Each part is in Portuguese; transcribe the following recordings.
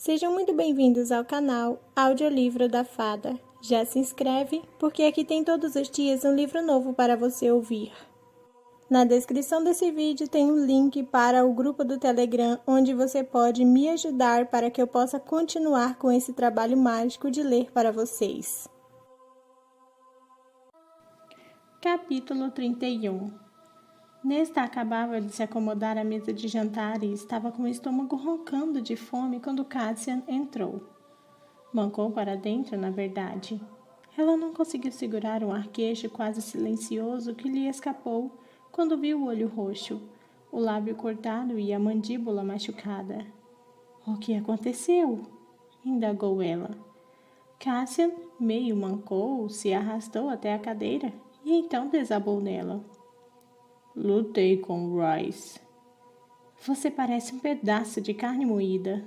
Sejam muito bem-vindos ao canal Audiolivro da Fada. Já se inscreve, porque aqui tem todos os dias um livro novo para você ouvir. Na descrição desse vídeo tem um link para o grupo do Telegram, onde você pode me ajudar para que eu possa continuar com esse trabalho mágico de ler para vocês. Capítulo 31. Nesta acabava de se acomodar à mesa de jantar e estava com o estômago roncando de fome quando Cassian entrou. Mancou para dentro, na verdade. Ela não conseguiu segurar um arquejo quase silencioso que lhe escapou quando viu o olho roxo, o lábio cortado e a mandíbula machucada. — O que aconteceu? Indagou ela. Cassian meio mancou, se arrastou até a cadeira e então desabou nela. Lutei com Rice. Você parece um pedaço de carne moída.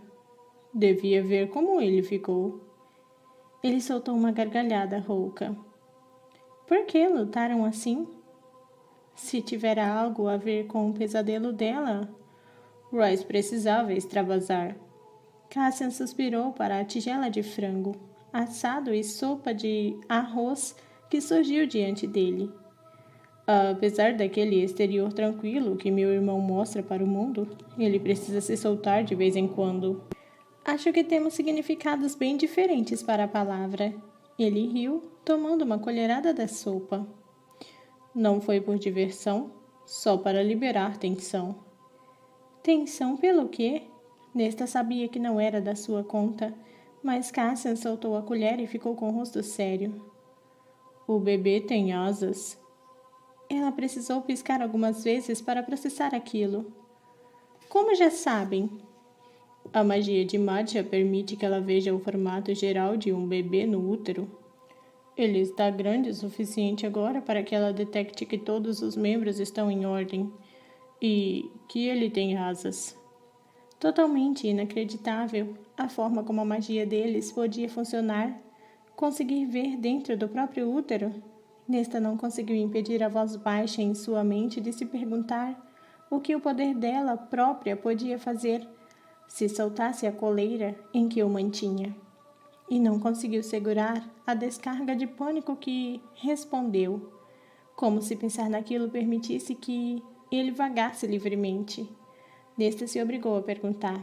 Devia ver como ele ficou. Ele soltou uma gargalhada rouca. Por que lutaram assim? Se tiver algo a ver com o pesadelo dela, Rice precisava extravasar. Cassian suspirou para a tigela de frango, assado e sopa de arroz que surgiu diante dele. Apesar daquele exterior tranquilo que meu irmão mostra para o mundo, ele precisa se soltar de vez em quando. Acho que temos significados bem diferentes para a palavra. Ele riu, tomando uma colherada da sopa. Não foi por diversão, só para liberar tensão. Tensão pelo quê? Nesta sabia que não era da sua conta, mas Cassian soltou a colher e ficou com o rosto sério. O bebê tem asas. Ela precisou piscar algumas vezes para processar aquilo. Como já sabem? A magia de Madja permite que ela veja o formato geral de um bebê no útero. Ele está grande o suficiente agora para que ela detecte que todos os membros estão em ordem e que ele tem asas. Totalmente inacreditável a forma como a magia deles podia funcionar. Conseguir ver dentro do próprio útero. Nesta não conseguiu impedir a voz baixa em sua mente de se perguntar o que o poder dela própria podia fazer se soltasse a coleira em que o mantinha. E não conseguiu segurar a descarga de pânico que respondeu, como se pensar naquilo permitisse que ele vagasse livremente. Nesta se obrigou a perguntar.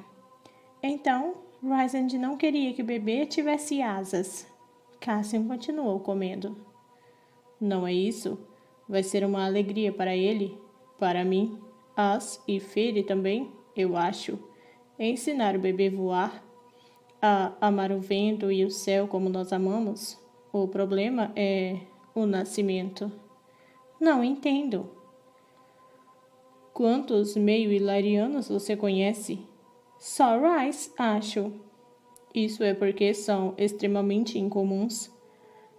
Então, Rysand não queria que o bebê tivesse asas. Cassian continuou comendo. Não é isso? Vai ser uma alegria para ele, para mim, As e Fere também, eu acho. Ensinar o bebê a voar, a amar o vento e o céu como nós amamos. O problema é o nascimento. Não entendo. Quantos meio-hilarianos você conhece? Só Rice, acho. Isso é porque são extremamente incomuns.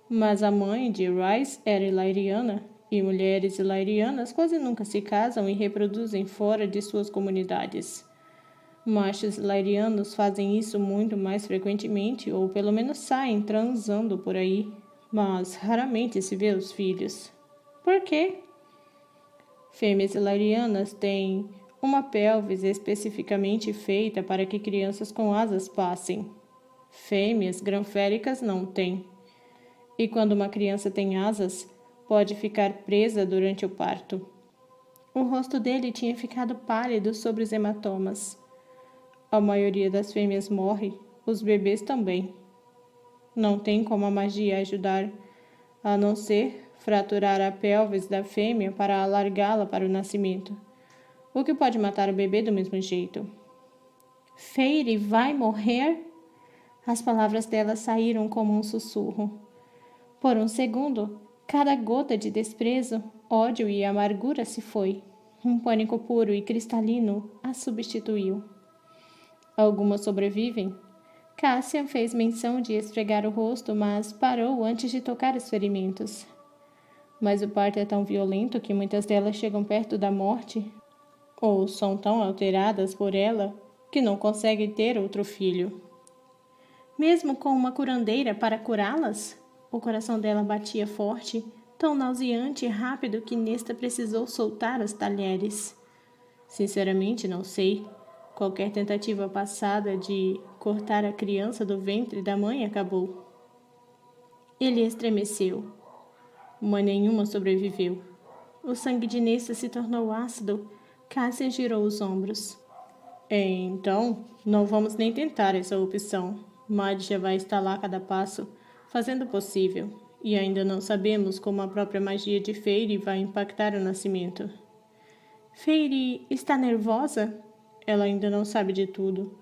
Mas a mãe de Rice era ilariana, e mulheres ilarianas quase nunca se casam e reproduzem fora de suas comunidades. Machos ilarianos fazem isso muito mais frequentemente, ou pelo menos saem transando por aí, mas raramente se vê os filhos. Por quê? Fêmeas ilarianas têm uma pelvis especificamente feita para que crianças com asas passem. Fêmeas granféricas não têm. E quando uma criança tem asas, pode ficar presa durante o parto. O rosto dele tinha ficado pálido sobre os hematomas. A maioria das fêmeas morre, os bebês também. Não tem como a magia ajudar, a não ser fraturar a pelvis da fêmea para alargá-la para o nascimento, o que pode matar o bebê do mesmo jeito. Fere vai morrer? As palavras dela saíram como um sussurro. Por um segundo, cada gota de desprezo, ódio e amargura se foi. Um pânico puro e cristalino a substituiu. Algumas sobrevivem. Cassian fez menção de esfregar o rosto, mas parou antes de tocar os ferimentos. Mas o parto é tão violento que muitas delas chegam perto da morte, ou são tão alteradas por ela que não conseguem ter outro filho. Mesmo com uma curandeira para curá-las? O coração dela batia forte, tão nauseante e rápido que Nesta precisou soltar os talheres. Sinceramente, não sei. Qualquer tentativa passada de cortar a criança do ventre da mãe acabou. Ele estremeceu. Mãe nenhuma sobreviveu. O sangue de Nesta se tornou ácido. Cassian girou os ombros. Então, não vamos nem tentar essa opção. Madja vai estar lá a cada passo, fazendo o possível. E ainda não sabemos como a própria magia de Feyre vai impactar o nascimento. Feyre está nervosa? Ela ainda não sabe de tudo.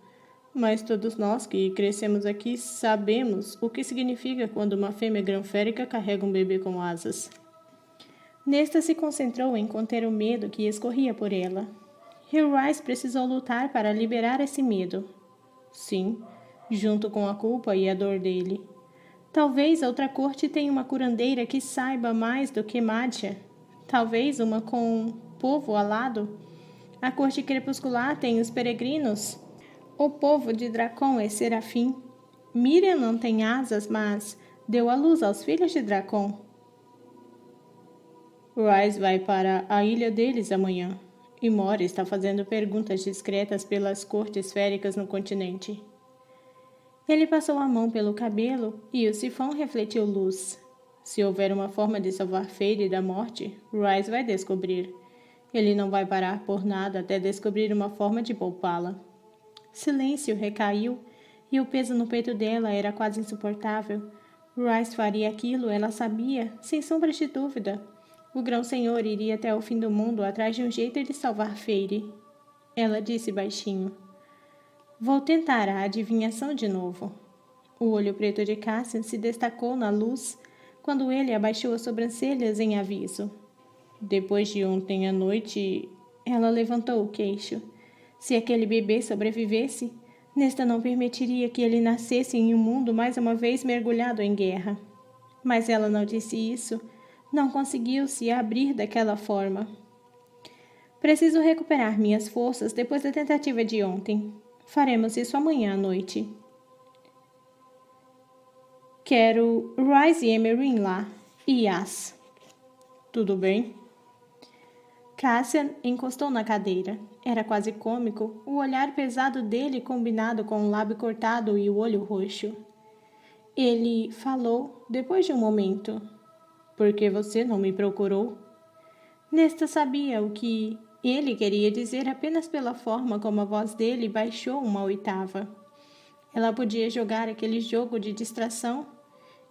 Mas todos nós que crescemos aqui sabemos o que significa quando uma fêmea granférica carrega um bebê com asas. Nesta se concentrou em conter o medo que escorria por ela. Hillrise precisou lutar para liberar esse medo. Sim, junto com a culpa e a dor dele. Talvez outra corte tenha uma curandeira que saiba mais do que Madja. Talvez uma com povo alado. A corte crepuscular tem os peregrinos. O povo de Dracon é serafim. Miriam não tem asas, mas deu à luz aos filhos de Dracon. Rhys vai para a ilha deles amanhã. E Mora está fazendo perguntas discretas pelas cortes féricas no continente. Ele passou a mão pelo cabelo e o sifão refletiu luz. Se houver uma forma de salvar Feyre da morte, Rhys vai descobrir. Ele não vai parar por nada até descobrir uma forma de poupá-la. Silêncio recaiu e o peso no peito dela era quase insuportável. Rhys faria aquilo, ela sabia, sem sombra de dúvida. O grão-senhor iria até o fim do mundo atrás de um jeito de salvar Feyre. Ela disse baixinho. Vou tentar a adivinhação de novo. O olho preto de Cassian se destacou na luz quando ele abaixou as sobrancelhas em aviso. Depois de ontem à noite, ela levantou o queixo. Se aquele bebê sobrevivesse, Nesta não permitiria que ele nascesse em um mundo mais uma vez mergulhado em guerra. Mas ela não disse isso, não conseguiu se abrir daquela forma. Preciso recuperar minhas forças depois da tentativa de ontem. Faremos isso amanhã à noite. Quero Rhys e Emerin lá. E Yas. Tudo bem? Cassian encostou na cadeira. Era quase cômico o olhar pesado dele combinado com o lábio cortado e o olho roxo. Ele falou depois de um momento. Por que você não me procurou? Nesta sabia o que ele queria dizer apenas pela forma como a voz dele baixou uma oitava. Ela podia jogar aquele jogo de distração.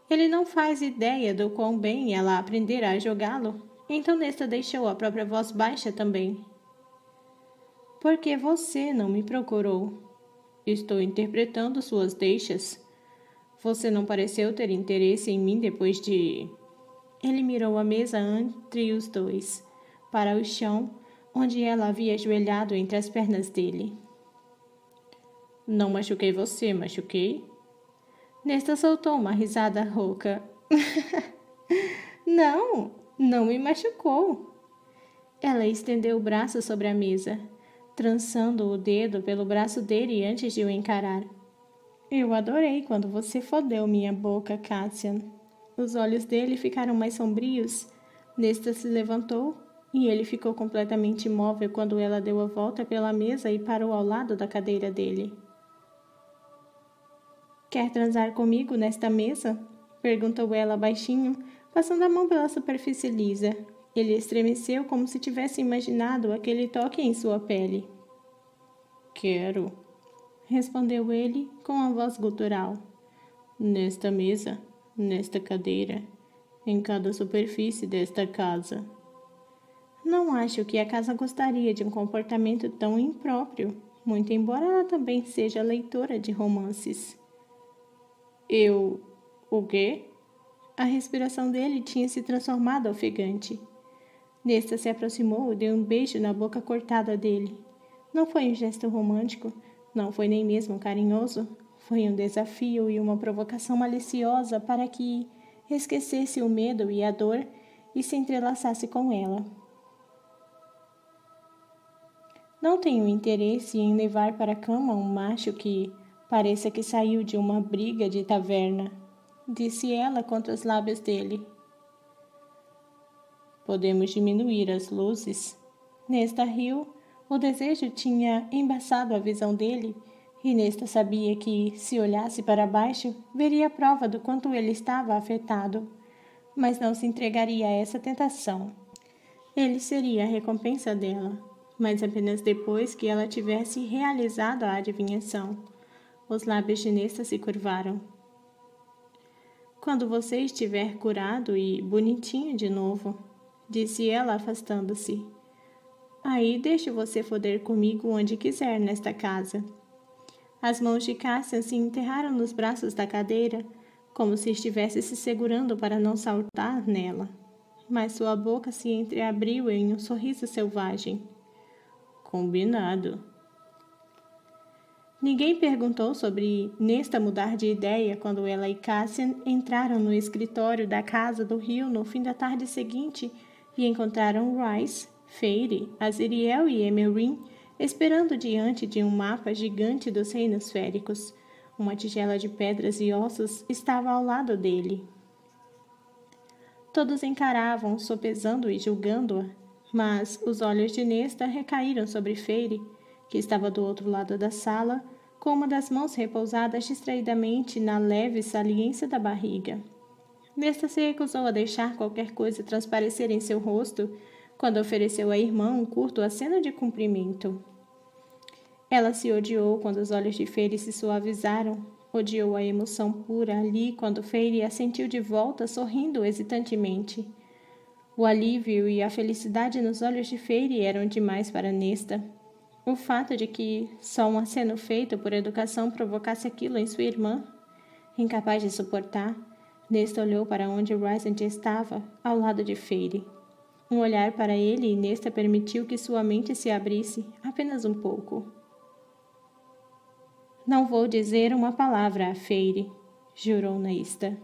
Ele não faz ideia do quão bem ela aprenderá a jogá-lo, então Nesta deixou a própria voz baixa também. Por que você não me procurou? Estou interpretando suas deixas. Você não pareceu ter interesse em mim depois de... Ele mirou a mesa entre os dois, para o chão, onde ela havia ajoelhado entre as pernas dele. Não machuquei você, machuquei? Nesta soltou uma risada rouca. Não me machucou. Ela estendeu o braço sobre a mesa, trançando o dedo pelo braço dele antes de o encarar. Eu adorei quando você fodeu minha boca, Cassian. Os olhos dele ficaram mais sombrios. Nesta se levantou e ele ficou completamente imóvel quando ela deu a volta pela mesa e parou ao lado da cadeira dele. Quer transar comigo nesta mesa? Perguntou ela baixinho, passando a mão pela superfície lisa. Ele estremeceu como se tivesse imaginado aquele toque em sua pele. Quero, respondeu ele com a voz gutural. Nesta mesa, nesta cadeira, em cada superfície desta casa. Não acho que a casa gostaria de um comportamento tão impróprio, muito embora ela também seja leitora de romances. O quê? A respiração dele tinha se transformado ofegante. Nesta se aproximou e deu um beijo na boca cortada dele. Não foi um gesto romântico, não foi nem mesmo carinhoso. Foi um desafio e uma provocação maliciosa para que esquecesse o medo e a dor e se entrelaçasse com ela. Não tenho interesse em levar para a cama um macho que pareça que saiu de uma briga de taverna, disse ela contra os lábios dele. Podemos diminuir as luzes. Nesta riu, O desejo tinha embaçado a visão dele, e Nesta sabia que, se olhasse para baixo, veria a prova do quanto ele estava afetado, mas não se entregaria a essa tentação. Ele seria a recompensa dela, mas apenas depois que ela tivesse realizado a adivinhação. Os lábios de Nesta se curvaram. Quando você estiver curado e bonitinho de novo, disse ela afastando-se. Aí deixo você foder comigo onde quiser nesta casa. As mãos de Cassian se enterraram nos braços da cadeira, como se estivesse se segurando para não saltar nela. Mas sua boca se entreabriu em um sorriso selvagem. Combinado. Ninguém perguntou sobre Nesta mudar de ideia quando ela e Cassian entraram no escritório da casa do rio no fim da tarde seguinte e encontraram Rice, Feire, Aziriel e Emerin esperando diante de um mapa gigante dos reinos féricos. Uma tigela de pedras e ossos estava ao lado dele. Todos encaravam, sopesando e julgando-a, mas os olhos de Nesta recaíram sobre Feire, que estava do outro lado da sala, com uma das mãos repousadas distraidamente na leve saliência da barriga. Nesta se recusou a deixar qualquer coisa transparecer em seu rosto quando ofereceu à irmã um curto aceno de cumprimento. Ela se odiou quando os olhos de Feire se suavizaram, odiou a emoção pura ali quando Feire a sentiu de volta sorrindo hesitantemente. O alívio e a felicidade nos olhos de Feire eram demais para Nesta. O fato de que só um aceno feito por educação provocasse aquilo em sua irmã, incapaz de suportar, Nesta olhou para onde Rysand estava, ao lado de Feire. Um olhar para ele e Nesta permitiu que sua mente se abrisse, apenas um pouco. Não vou dizer uma palavra a Feire, jurou Nesta.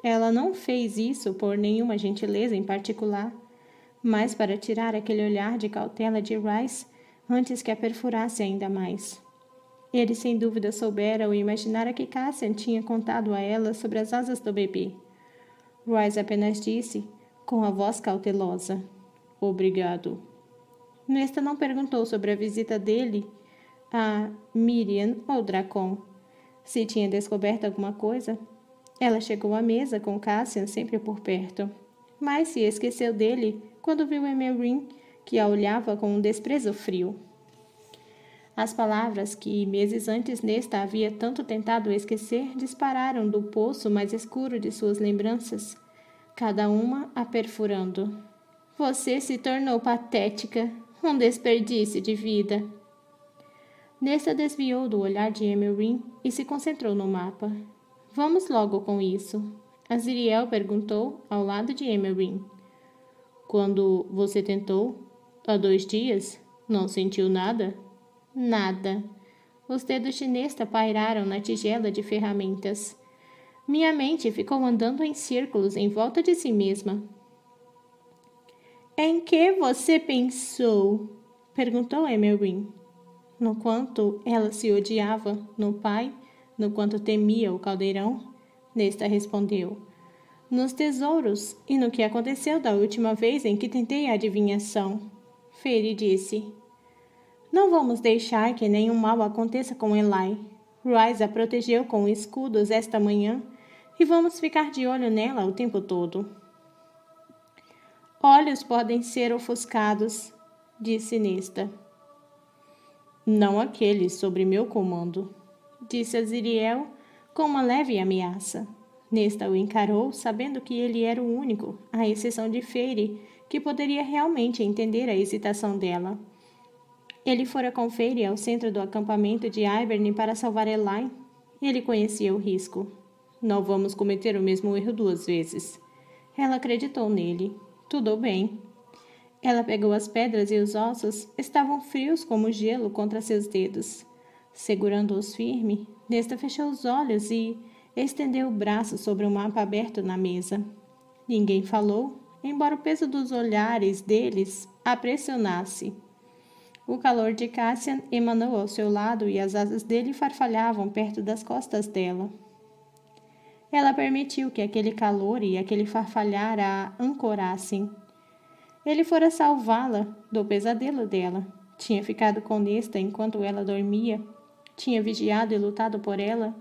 Ela não fez isso por nenhuma gentileza em particular, mas para tirar aquele olhar de cautela de Rice antes que a perfurasse ainda mais. Ele sem dúvida soubera ou imaginara que Cassian tinha contado a ela sobre as asas do bebê. Rice apenas disse, com a voz cautelosa, obrigado. Nesta não perguntou sobre a visita dele a Miriam ou Dracon. Se tinha descoberto alguma coisa, ela chegou à mesa com Cassian sempre por perto, mas se esqueceu dele quando viu Emerin, que a olhava com um desprezo frio. As palavras que meses antes Nesta havia tanto tentado esquecer dispararam do poço mais escuro de suas lembranças, cada uma a perfurando. Você se tornou patética, um desperdício de vida. Nesta desviou do olhar de Emerin e se concentrou no mapa. Vamos logo com isso. Aziriel perguntou ao lado de Emerin. Quando você tentou? Há 2 dias? Não sentiu nada? Nada. Os dedos de Nesta pairaram na tigela de ferramentas. Minha mente ficou andando em círculos em volta de si mesma. Em que você pensou? Perguntou Emerin. No quanto ela se odiava, no pai, no quanto temia o caldeirão, Nesta respondeu. Nos tesouros e no que aconteceu da última vez em que tentei a adivinhação. Feire disse. Não vamos deixar que nenhum mal aconteça com Eli. Rice a protegeu com escudos esta manhã e vamos ficar de olho nela o tempo todo. Olhos podem ser ofuscados, disse Nesta. Não aqueles sobre meu comando, disse Aziriel com uma leve ameaça. Nesta o encarou, sabendo que ele era o único, à exceção de Feire, que poderia realmente entender a hesitação dela. Ele fora com Feire ao centro do acampamento de Ivern para salvar Eli. Ele conhecia o risco. Não vamos cometer o mesmo erro 2 vezes. Ela acreditou nele. Tudo bem. Ela pegou as pedras e os ossos, estavam frios como gelo contra seus dedos. Segurando-os firme, Nesta fechou os olhos e estendeu o braço sobre o mapa aberto na mesa. Ninguém falou, embora o peso dos olhares deles a pressionasse. O calor de Cassian emanou ao seu lado e as asas dele farfalhavam perto das costas dela. Ela permitiu que aquele calor e aquele farfalhar a ancorassem. Ele fora salvá-la do pesadelo dela. Tinha ficado com Nesta enquanto ela dormia. Tinha vigiado e lutado por ela.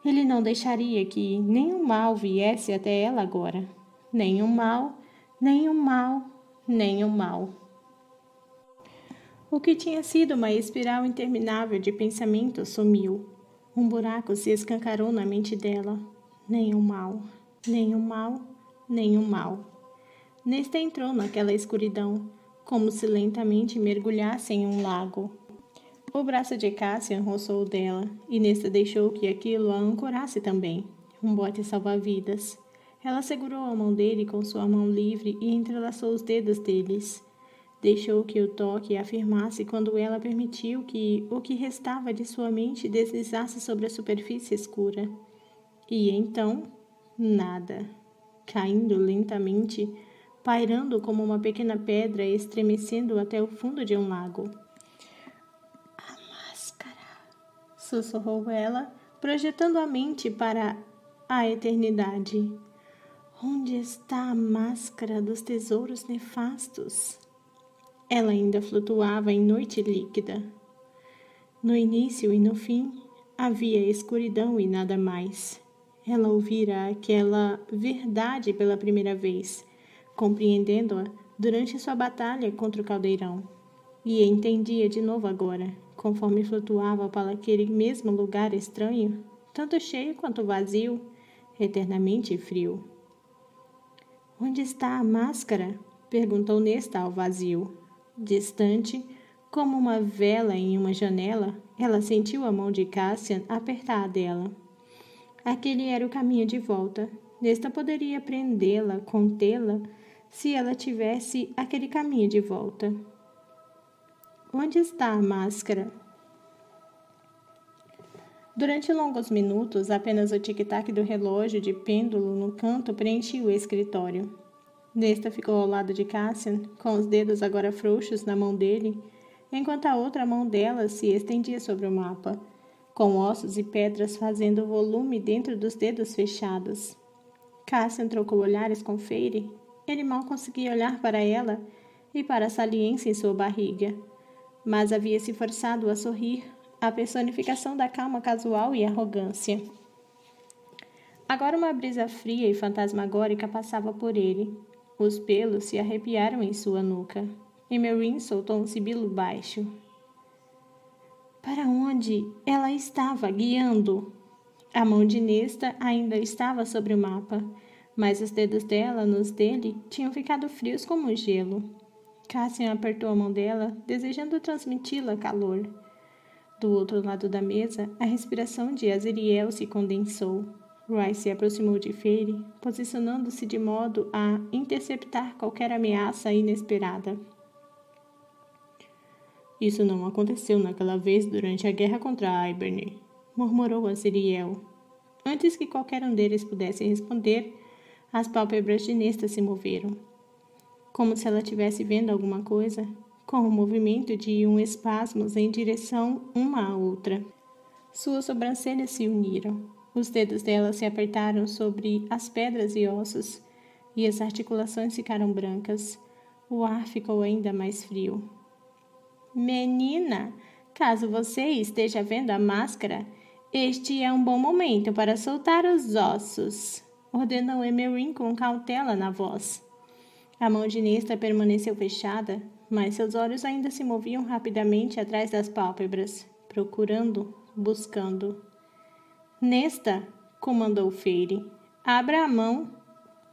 Ele não deixaria que nenhum mal viesse até ela agora. Nenhum mal, nenhum mal, nenhum mal. O que tinha sido uma espiral interminável de pensamentos sumiu. Um buraco se escancarou na mente dela. Nenhum mal, nenhum mal, nenhum mal. Nesta entrou naquela escuridão, como se lentamente mergulhasse em um lago. O braço de Cassian roçou o dela, e Nesta deixou que aquilo a ancorasse também. Um bote salva-vidas. Ela segurou a mão dele com sua mão livre e entrelaçou os dedos deles. Deixou que o toque a afirmasse quando ela permitiu que o que restava de sua mente deslizasse sobre a superfície escura. E então, nada. Caindo lentamente, pairando como uma pequena pedra, estremecendo até o fundo de um lago. A máscara, sussurrou ela, projetando a mente para a eternidade. Onde está a máscara dos tesouros nefastos? Ela ainda flutuava em noite líquida. No início e no fim, havia escuridão e nada mais. Ela ouvira aquela verdade pela primeira vez, compreendendo-a durante sua batalha contra o caldeirão. E entendia de novo agora, conforme flutuava para aquele mesmo lugar estranho, tanto cheio quanto vazio, eternamente frio. Onde está a máscara? Perguntou Nesta ao vazio. Distante, como uma vela em uma janela, ela sentiu a mão de Cassian apertar a dela. Aquele era o caminho de volta. Nesta poderia prendê-la, contê-la, se ela tivesse aquele caminho de volta. Onde está a máscara? Durante longos minutos, apenas o tic-tac do relógio de pêndulo no canto preenchia o escritório. Nesta ficou ao lado de Cassian, com os dedos agora frouxos na mão dele, enquanto a outra mão dela se estendia sobre o mapa, com ossos e pedras fazendo volume dentro dos dedos fechados. Cassian trocou olhares com Feire. Ele mal conseguia olhar para ela e para a saliência em sua barriga, mas havia se forçado a sorrir, a personificação da calma casual e arrogância. Agora uma brisa fria e fantasmagórica passava por ele. Os pelos se arrepiaram em sua nuca. Emerin soltou um sibilo baixo. Para onde ela estava guiando? A mão de Nesta ainda estava sobre o mapa, mas os dedos dela nos dele tinham ficado frios como gelo. Cassian apertou a mão dela, desejando transmiti-la calor. Do outro lado da mesa, a respiração de Azriel se condensou. Rice se aproximou de Feire, posicionando-se de modo a interceptar qualquer ameaça inesperada. Isso não aconteceu naquela vez durante a guerra contra Hiberne, murmurou Azriel. Antes que qualquer um deles pudesse responder, as pálpebras de Nesta se moveram, como se ela estivesse vendo alguma coisa, com o movimento de um espasmo em direção uma à outra. Suas sobrancelhas se uniram. Os dedos dela se apertaram sobre as pedras e ossos, e as articulações ficaram brancas. O ar ficou ainda mais frio. Menina, caso você esteja vendo a máscara, este é um bom momento para soltar os ossos, ordenou Emerin com cautela na voz. A mão de Nesta permaneceu fechada, mas seus olhos ainda se moviam rapidamente atrás das pálpebras, procurando, buscando. Nesta, comandou Feire. Abra a mão.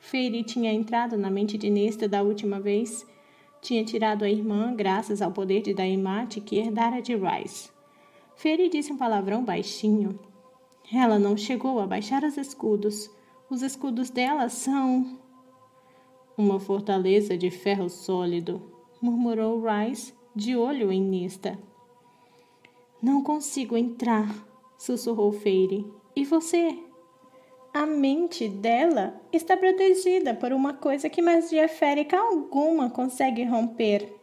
Feire tinha entrado na mente de Nesta da última vez. Tinha tirado a irmã graças ao poder de Daimate que herdara de Rice. Feire disse um palavrão baixinho. Ela não chegou a baixar os escudos. Os escudos dela são... Uma fortaleza de ferro sólido, murmurou Rice, de olho em Nesta. Não consigo entrar, sussurrou Feire. E você? A mente dela está protegida por uma coisa que magia férica alguma consegue romper,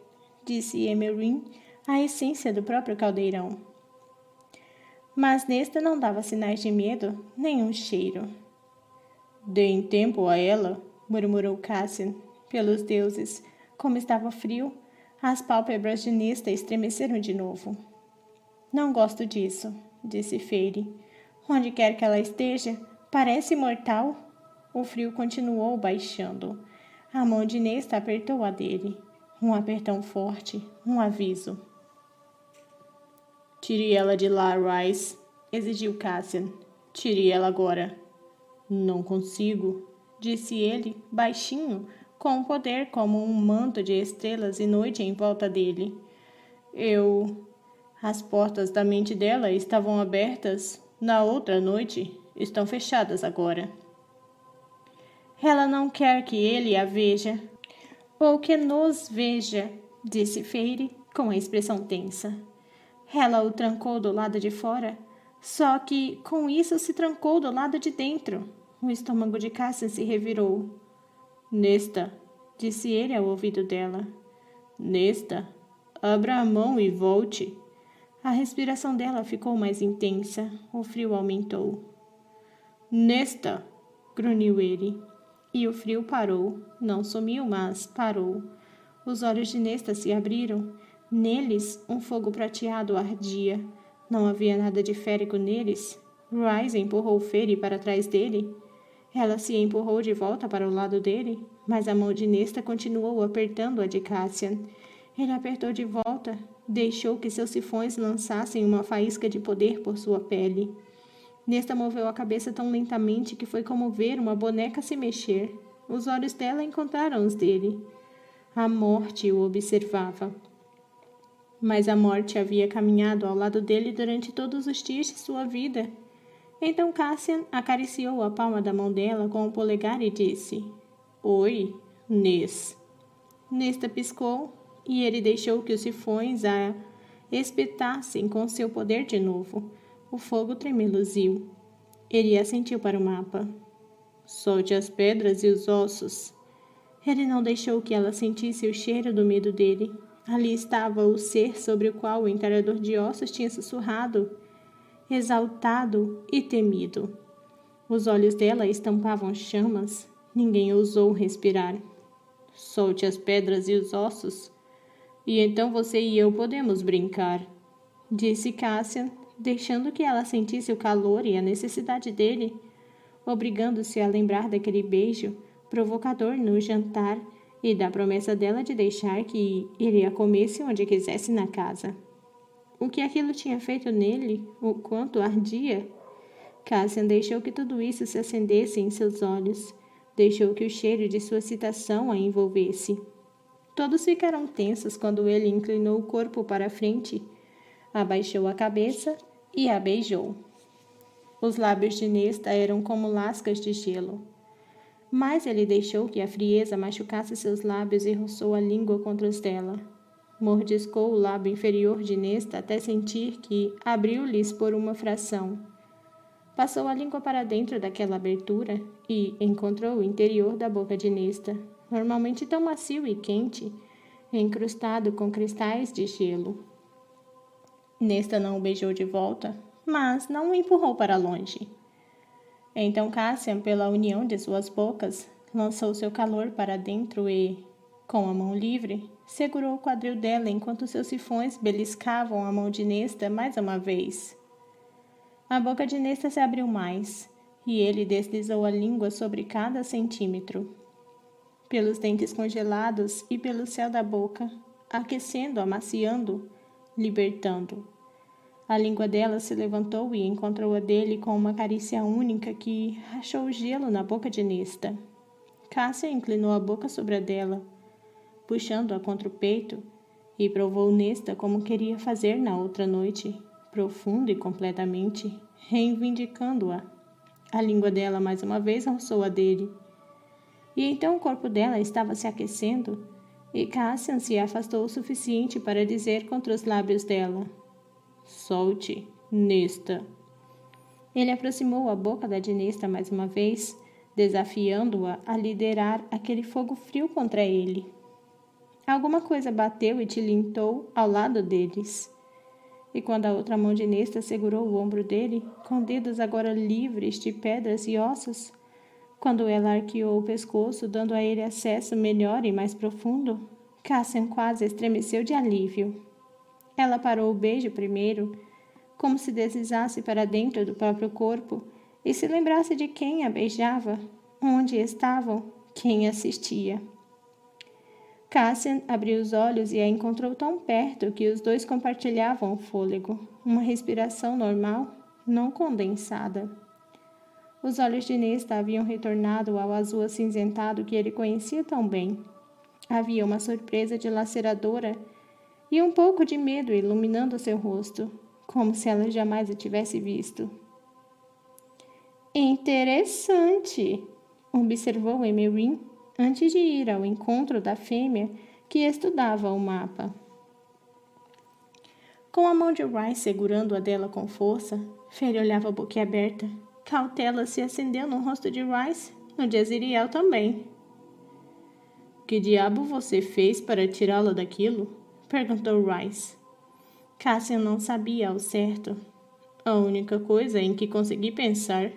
disse Emerin, a essência do próprio caldeirão. Mas Nesta não dava sinais de medo, nem um cheiro. Deem tempo a ela, murmurou Cassian. Pelos deuses, Como estava frio, as pálpebras de Nesta estremeceram de novo. Não gosto disso, disse Feire. Onde quer que ela esteja, parece mortal. O frio continuou baixando. A mão de Nesta apertou a dele. Um apertão forte, um aviso. Tire ela de lá, Rice, exigiu Cassian. Tire ela agora. Não consigo, disse ele, baixinho, com um poder como um manto de estrelas e noite em volta dele. As portas da mente dela estavam abertas na outra noite, estão fechadas agora. Ela não quer que ele a veja, ou que nos veja, disse Feire, com a expressão tensa. Ela o trancou do lado de fora, só que com isso se trancou do lado de dentro. O estômago de Cassian se revirou. Nesta, disse ele ao ouvido dela. Nesta, abra a mão e volte. A respiração dela ficou mais intensa. O frio aumentou. Nesta, grunhiu ele. E o frio parou. Não sumiu, mas parou. Os olhos de Nesta se abriram. Neles, um fogo prateado ardia. Não havia nada de férico neles. Rice empurrou Feire para trás dele. Ela se empurrou de volta para o lado dele, mas a mão de Nesta continuou apertando a de Cassian. Ele apertou de volta, deixou que seus sifões lançassem uma faísca de poder por sua pele. Nesta moveu a cabeça tão lentamente que foi como ver uma boneca se mexer. Os olhos dela encontraram os dele. A morte o observava. Mas a morte havia caminhado ao lado dele durante todos os dias de sua vida. Então Cassian acariciou a palma da mão dela com o polegar e disse: Oi, Ness. Nesta piscou e ele deixou que os sifões a espetassem com seu poder de novo. O fogo tremeluziu. Ele assentiu para o mapa. Solte as pedras e os ossos. Ele não deixou que ela sentisse o cheiro do medo dele. Ali estava o ser sobre o qual o entalhador de ossos tinha sussurrado, exaltado e temido. Os olhos dela estampavam chamas. Ninguém ousou respirar. Solte as pedras e os ossos, e então você e eu podemos brincar, disse Cassian, deixando que ela sentisse o calor e a necessidade dele, obrigando-se a lembrar daquele beijo provocador no jantar e da promessa dela de deixar que ele a comesse onde quisesse na casa. O que aquilo tinha feito nele, o quanto ardia. Cassian deixou que tudo isso se acendesse em seus olhos, deixou que o cheiro de sua excitação a envolvesse. Todos ficaram tensos quando ele inclinou o corpo para a frente, abaixou a cabeça e a beijou. Os lábios de Nesta eram como lascas de gelo. Mas ele deixou que a frieza machucasse seus lábios e roçou a língua contra os dela. Mordiscou o lábio inferior de Nesta até sentir que abriu-lhes por uma fração. Passou a língua para dentro daquela abertura e encontrou o interior da boca de Nesta, normalmente tão macio e quente, encrustado com cristais de gelo. Nesta não o beijou de volta, mas não o empurrou para longe. Então Cassian, pela união de suas bocas, lançou seu calor para dentro e, com a mão livre, segurou o quadril dela enquanto seus sifões beliscavam a mão de Nesta mais uma vez. A boca de Nesta se abriu mais, e ele deslizou a língua sobre cada centímetro. Pelos dentes congelados e pelo céu da boca, aquecendo, amaciando, libertando. A língua dela se levantou e encontrou a dele com uma carícia única que rachou o gelo na boca de Nesta. Cassian inclinou a boca sobre a dela, puxando-a contra o peito, e provou Nesta como queria fazer na outra noite, profundo e completamente, reivindicando-a. A língua dela mais uma vez roçou a dele. E então o corpo dela estava se aquecendo, e Cassian se afastou o suficiente para dizer contra os lábios dela: Solte, Nesta. Ele aproximou a boca da de Nesta mais uma vez, desafiando-a a liderar aquele fogo frio contra ele. Alguma coisa bateu e tilintou ao lado deles. E quando a outra mão de Nesta segurou o ombro dele, com dedos agora livres de pedras e ossos, quando ela arqueou o pescoço, dando a ele acesso melhor e mais profundo, Cassian quase estremeceu de alívio. Ela parou o beijo primeiro, como se deslizasse para dentro do próprio corpo e se lembrasse de quem a beijava, onde estavam, quem assistia. Cassian abriu os olhos e a encontrou tão perto que os dois compartilhavam o fôlego, uma respiração normal, não condensada. Os olhos de Nesta haviam retornado ao azul acinzentado que ele conhecia tão bem. Havia uma surpresa dilaceradora e um pouco de medo iluminando seu rosto, como se ela jamais o tivesse visto. Interessante, observou Emerin antes de ir ao encontro da fêmea que estudava o mapa. Com a mão de Rice segurando a dela com força, Feri olhava boquiaberta. Cautela se acendeu no rosto de Rice, no de Aziriel também. Que diabo você fez para tirá-la daquilo? Perguntou Rice. Cassian não sabia ao certo. A única coisa em que consegui pensar.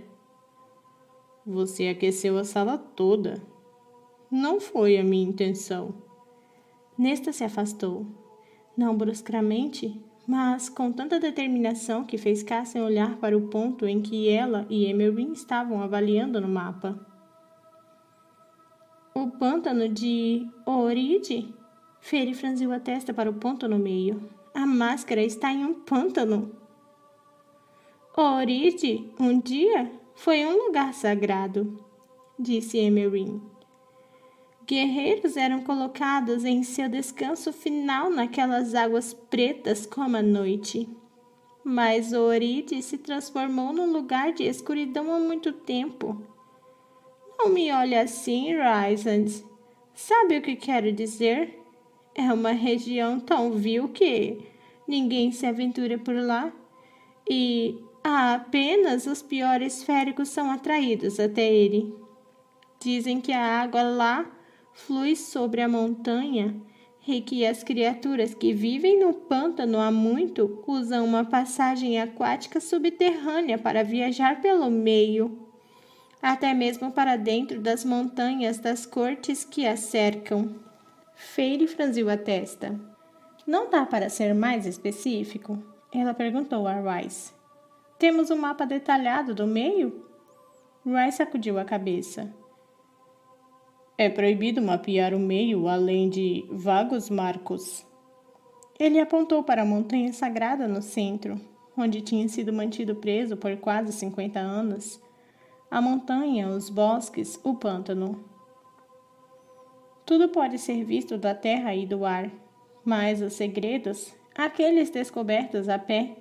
Você aqueceu a sala toda. Não foi a minha intenção. Nesta se afastou. Não bruscamente, mas com tanta determinação que fez Cassian olhar para o ponto em que ela e Emerin estavam avaliando no mapa. O pântano de Oride? Feri franziu a testa para o ponto no meio. A máscara está em um pântano. Oride, um dia, foi um lugar sagrado, disse Emerin. Guerreiros eram colocados em seu descanso final naquelas águas pretas como a noite. Mas Oride se transformou num lugar de escuridão há muito tempo. Não me olhe assim, Rysand. Sabe o que quero dizer? É uma região tão vil que ninguém se aventura por lá. E apenas os piores féricos são atraídos até ele. Dizem que a água lá flui sobre a montanha e que as criaturas que vivem no pântano há muito usam uma passagem aquática subterrânea para viajar pelo meio, até mesmo para dentro das montanhas das cortes que a cercam. Feri franziu a testa. Não dá para ser mais específico? Ela perguntou a Rice. Temos um mapa detalhado do meio? Rice sacudiu a cabeça. É proibido mapear o meio além de vagos marcos. Ele apontou para a montanha sagrada no centro, onde tinha sido mantido preso por quase 50 anos. A montanha, os bosques, o pântano. Tudo pode ser visto da terra e do ar, mas os segredos, aqueles descobertos a pé,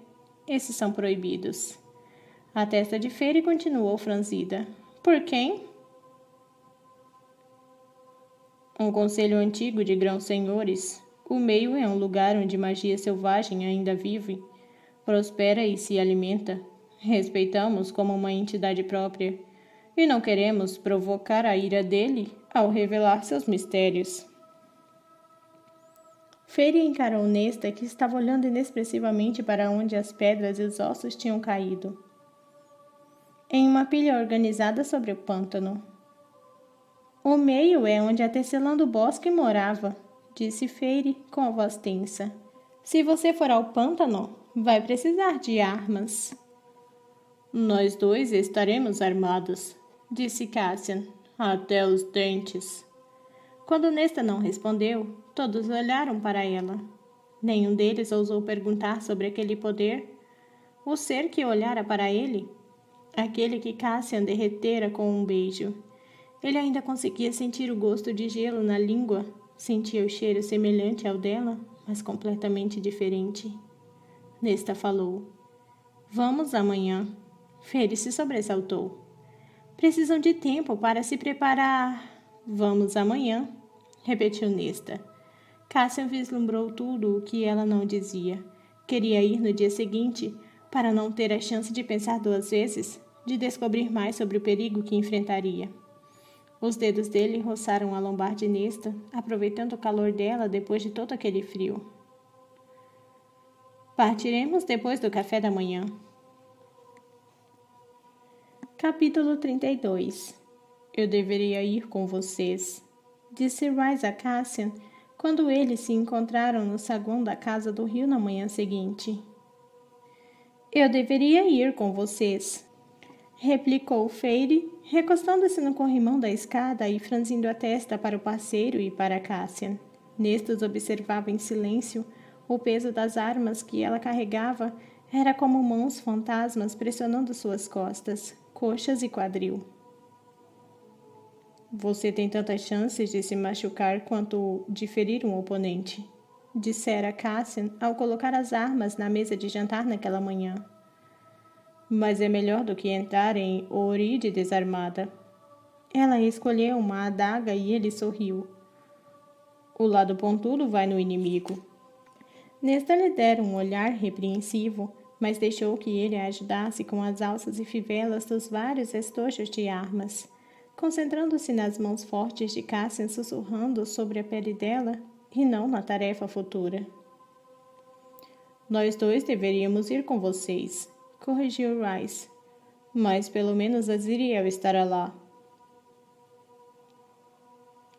esses são proibidos. A testa de Feri continuou franzida. Por quem? Um conselho antigo de grãos-senhores. O meio é um lugar onde magia selvagem ainda vive, prospera e se alimenta. Respeitamos como uma entidade própria e não queremos provocar a ira dele ao revelar seus mistérios. Feri encarou Nesta, que estava olhando inexpressivamente para onde as pedras e os ossos tinham caído. Em uma pilha organizada sobre o pântano. O meio é onde a tecelã do bosque morava, disse Feri com a voz tensa. Se você for ao pântano, vai precisar de armas. Nós dois estaremos armados, disse Cassian, até os dentes. Quando Nesta não respondeu, todos olharam para ela. Nenhum deles ousou perguntar sobre aquele poder. O ser que olhara para ele, aquele que Cassian derretera com um beijo. Ele ainda conseguia sentir o gosto de gelo na língua, sentia o cheiro semelhante ao dela, mas completamente diferente. Nesta falou. Vamos amanhã. Feri se sobressaltou. Precisam de tempo para se preparar. Vamos amanhã, repetiu Nesta. Cassian vislumbrou tudo o que ela não dizia. Queria ir no dia seguinte, para não ter a chance de pensar duas vezes, de descobrir mais sobre o perigo que enfrentaria. Os dedos dele roçaram a lombar de Nesta, aproveitando o calor dela depois de todo aquele frio. Partiremos depois do café da manhã. Capítulo 32. Eu deveria ir com vocês, disse Rice a Cassian, quando eles se encontraram no saguão da casa do rio na manhã seguinte. Eu deveria ir com vocês, replicou Feire, recostando-se no corrimão da escada e franzindo a testa para o parceiro e para Cassian. Nestes observava em silêncio o peso das armas que ela carregava era como mãos fantasmas pressionando suas costas, coxas e quadril. Você tem tantas chances de se machucar quanto de ferir um oponente, dissera Cassian ao colocar as armas na mesa de jantar naquela manhã. Mas é melhor do que entrar em Oride desarmada. Ela escolheu uma adaga e ele sorriu. O lado pontudo vai no inimigo. Nesta lhe dera um olhar repreensivo, mas deixou que ele a ajudasse com as alças e fivelas dos vários estojos de armas, concentrando-se nas mãos fortes de Cassian sussurrando sobre a pele dela e não na tarefa futura. Nós dois deveríamos ir com vocês, corrigiu Rice, mas pelo menos a Ziriel estará lá.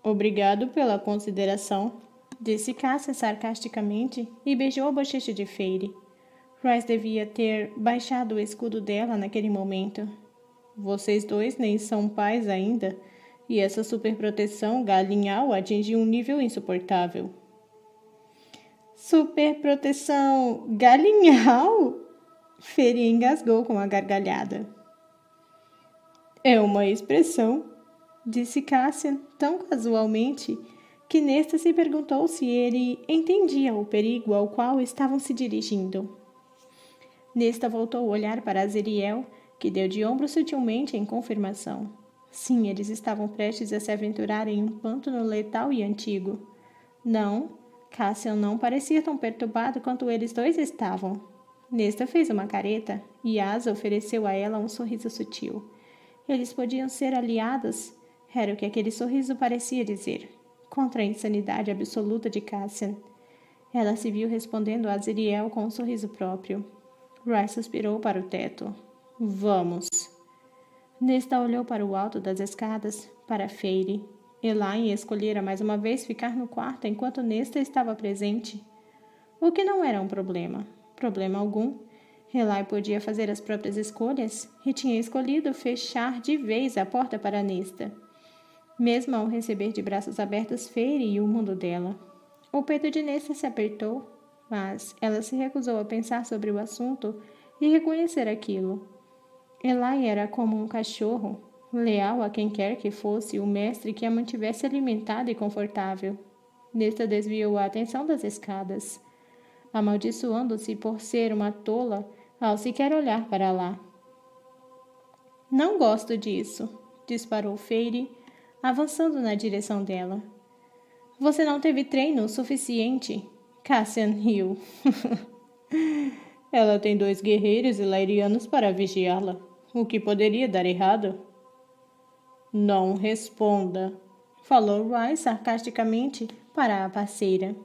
Obrigado pela consideração, disse Cassian sarcasticamente e beijou a bochecha de Feire. Rice devia ter baixado o escudo dela naquele momento. Vocês dois nem são pais ainda, e essa superproteção galinhal atingiu um nível insuportável. Superproteção galinhal? Feire engasgou com a gargalhada. É uma expressão, disse Cassian tão casualmente que Nesta se perguntou se ele entendia o perigo ao qual estavam se dirigindo. Nesta voltou o olhar para Aziriel, que deu de ombro sutilmente em confirmação. Sim, eles estavam prestes a se aventurar em um pântano letal e antigo. Não, Cassian não parecia tão perturbado quanto eles dois estavam. Nesta fez uma careta e Asa ofereceu a ela um sorriso sutil. Eles podiam ser aliados, era o que aquele sorriso parecia dizer, contra a insanidade absoluta de Cassian. Ela se viu respondendo a Aziriel com um sorriso próprio. Rice suspirou para o teto. Vamos. Nesta olhou para o alto das escadas, para Feire. Elaine escolhera mais uma vez ficar no quarto enquanto Nesta estava presente. O que não era um problema. Problema algum. Elaine podia fazer as próprias escolhas e tinha escolhido fechar de vez a porta para Nesta. Mesmo ao receber de braços abertos Feire e o mundo dela. O peito de Nesta se apertou, mas ela se recusou a pensar sobre o assunto e reconhecer aquilo. Elaine era como um cachorro, leal a quem quer que fosse o mestre que a mantivesse alimentada e confortável. Nesta desviou a atenção das escadas, amaldiçoando-se por ser uma tola ao sequer olhar para lá. Não gosto disso, disparou Feire, avançando na direção dela. Você não teve treino suficiente. Cassian riu. Ela tem 2 guerreiros ilairianos para vigiá-la. O que poderia dar errado? Não responda, falou Rice sarcasticamente para a parceira.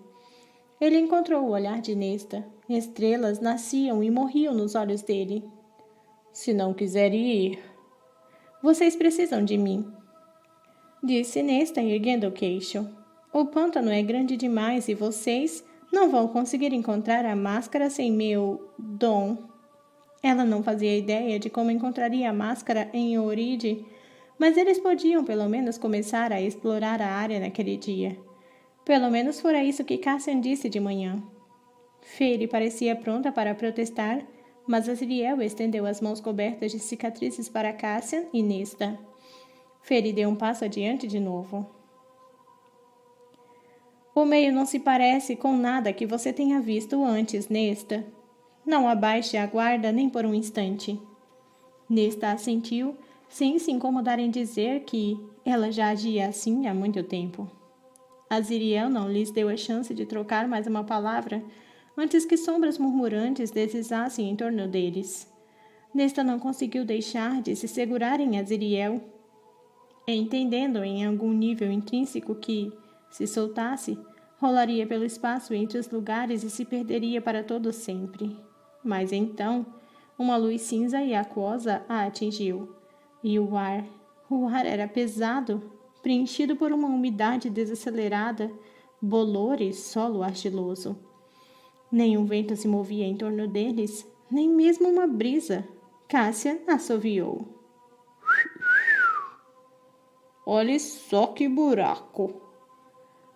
Ele encontrou o olhar de Nesta. Estrelas nasciam e morriam nos olhos dele. Se não quiser ir... Vocês precisam de mim, disse Nesta erguendo o queixo. O pântano é grande demais e vocês não vão conseguir encontrar a máscara sem meu dom. Ela não fazia ideia de como encontraria a máscara em Oride, mas eles podiam pelo menos começar a explorar a área naquele dia. Pelo menos fora isso que Cassian disse de manhã. Feire parecia pronta para protestar, mas Azriel estendeu as mãos cobertas de cicatrizes para Cassian e Nesta. Feire deu um passo adiante de novo. O meio não se parece com nada que você tenha visto antes, Nesta. Não abaixe a guarda nem por um instante. Nesta assentiu, sem se incomodar em dizer que ela já agia assim há muito tempo. Aziriel não lhes deu a chance de trocar mais uma palavra antes que sombras murmurantes deslizassem em torno deles. Nesta não conseguiu deixar de se segurar em Aziriel, entendendo em algum nível intrínseco que, se soltasse, rolaria pelo espaço entre os lugares e se perderia para todo sempre. Mas então, uma luz cinza e aquosa a atingiu. E o ar era pesado, preenchido por uma umidade desacelerada, bolores, solo argiloso. Nenhum vento se movia em torno deles, nem mesmo uma brisa. Cassian assoviou. Olhe só que buraco!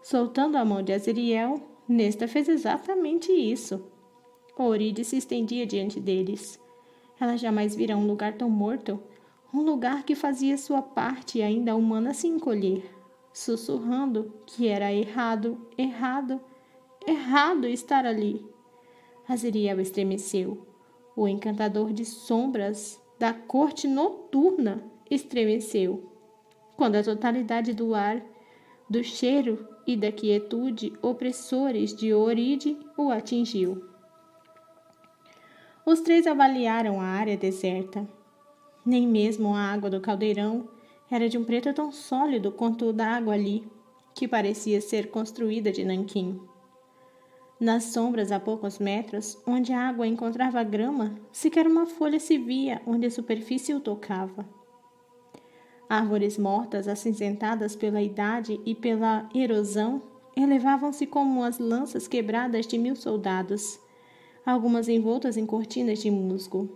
Soltando a mão de Azriel, Nesta fez exatamente isso. Oríde se estendia diante deles. Ela jamais vira um lugar tão morto, um lugar que fazia sua parte ainda humana se encolher, sussurrando que era errado, errado, errado estar ali. Azriel estremeceu. O encantador de sombras da corte noturna estremeceu. Quando a totalidade do ar, do cheiro e da quietude opressores de Oride o atingiu. Os três avaliaram a área deserta. Nem mesmo a água do caldeirão era de um preto tão sólido quanto o da água ali, que parecia ser construída de nanquim. Nas sombras a poucos metros, onde a água encontrava grama, sequer uma folha se via onde a superfície o tocava. Árvores mortas, acinzentadas pela idade e pela erosão, elevavam-se como as lanças quebradas de 1000 soldados, algumas envoltas em cortinas de musgo.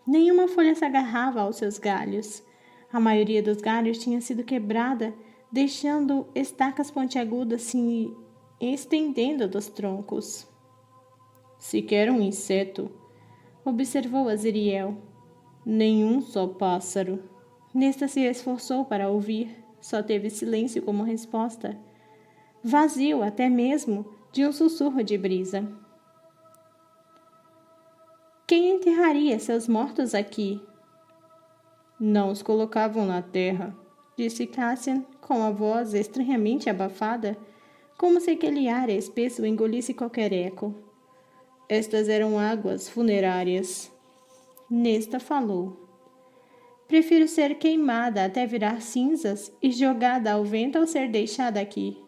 Nenhuma folha se agarrava aos seus galhos. A maioria dos galhos tinha sido quebrada, deixando estacas pontiagudas se estendendo dos troncos. Sequer um inseto, observou Azriel. Nenhum só pássaro. Nesta se esforçou para ouvir, só teve silêncio como resposta. Vazio até mesmo de um sussurro de brisa. Quem enterraria seus mortos aqui? Não os colocavam na terra, disse Cassian com a voz estranhamente abafada, como se aquele ar espesso engolisse qualquer eco. Estas eram águas funerárias. Nesta falou. Prefiro ser queimada até virar cinzas e jogada ao vento ao ser deixada aqui.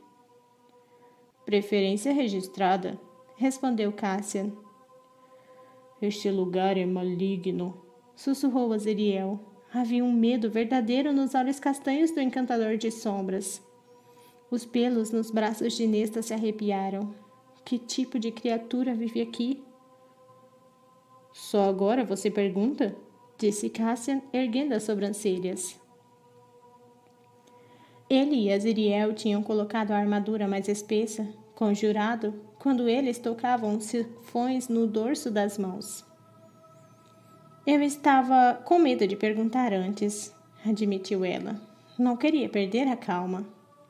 Preferência registrada, respondeu Cassian. Este lugar é maligno, sussurrou Azriel. Havia um medo verdadeiro nos olhos castanhos do encantador de sombras. Os pelos nos braços de Nesta se arrepiaram. Que tipo de criatura vive aqui? Só agora você pergunta? Disse Cassian, erguendo as sobrancelhas. Ele e Azriel tinham colocado a armadura mais espessa, conjurado, quando eles tocavam os sifões no dorso das mãos. Eu estava com medo de perguntar antes, admitiu ela. Não queria perder a calma.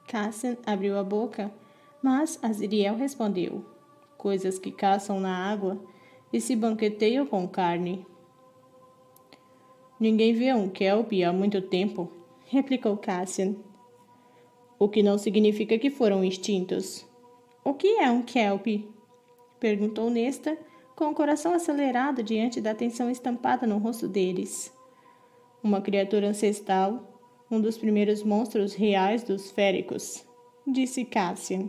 Cassian abriu a boca, mas Azriel respondeu. Coisas que caçam na água e se banqueteiam com carne. Ninguém vê um kelpie há muito tempo, replicou Cassian. O que não significa que foram extintos. O que é um kelpie? Perguntou Nesta, com o coração acelerado diante da tensão estampada no rosto deles. Uma criatura ancestral, um dos primeiros monstros reais dos féricos, disse Cassian.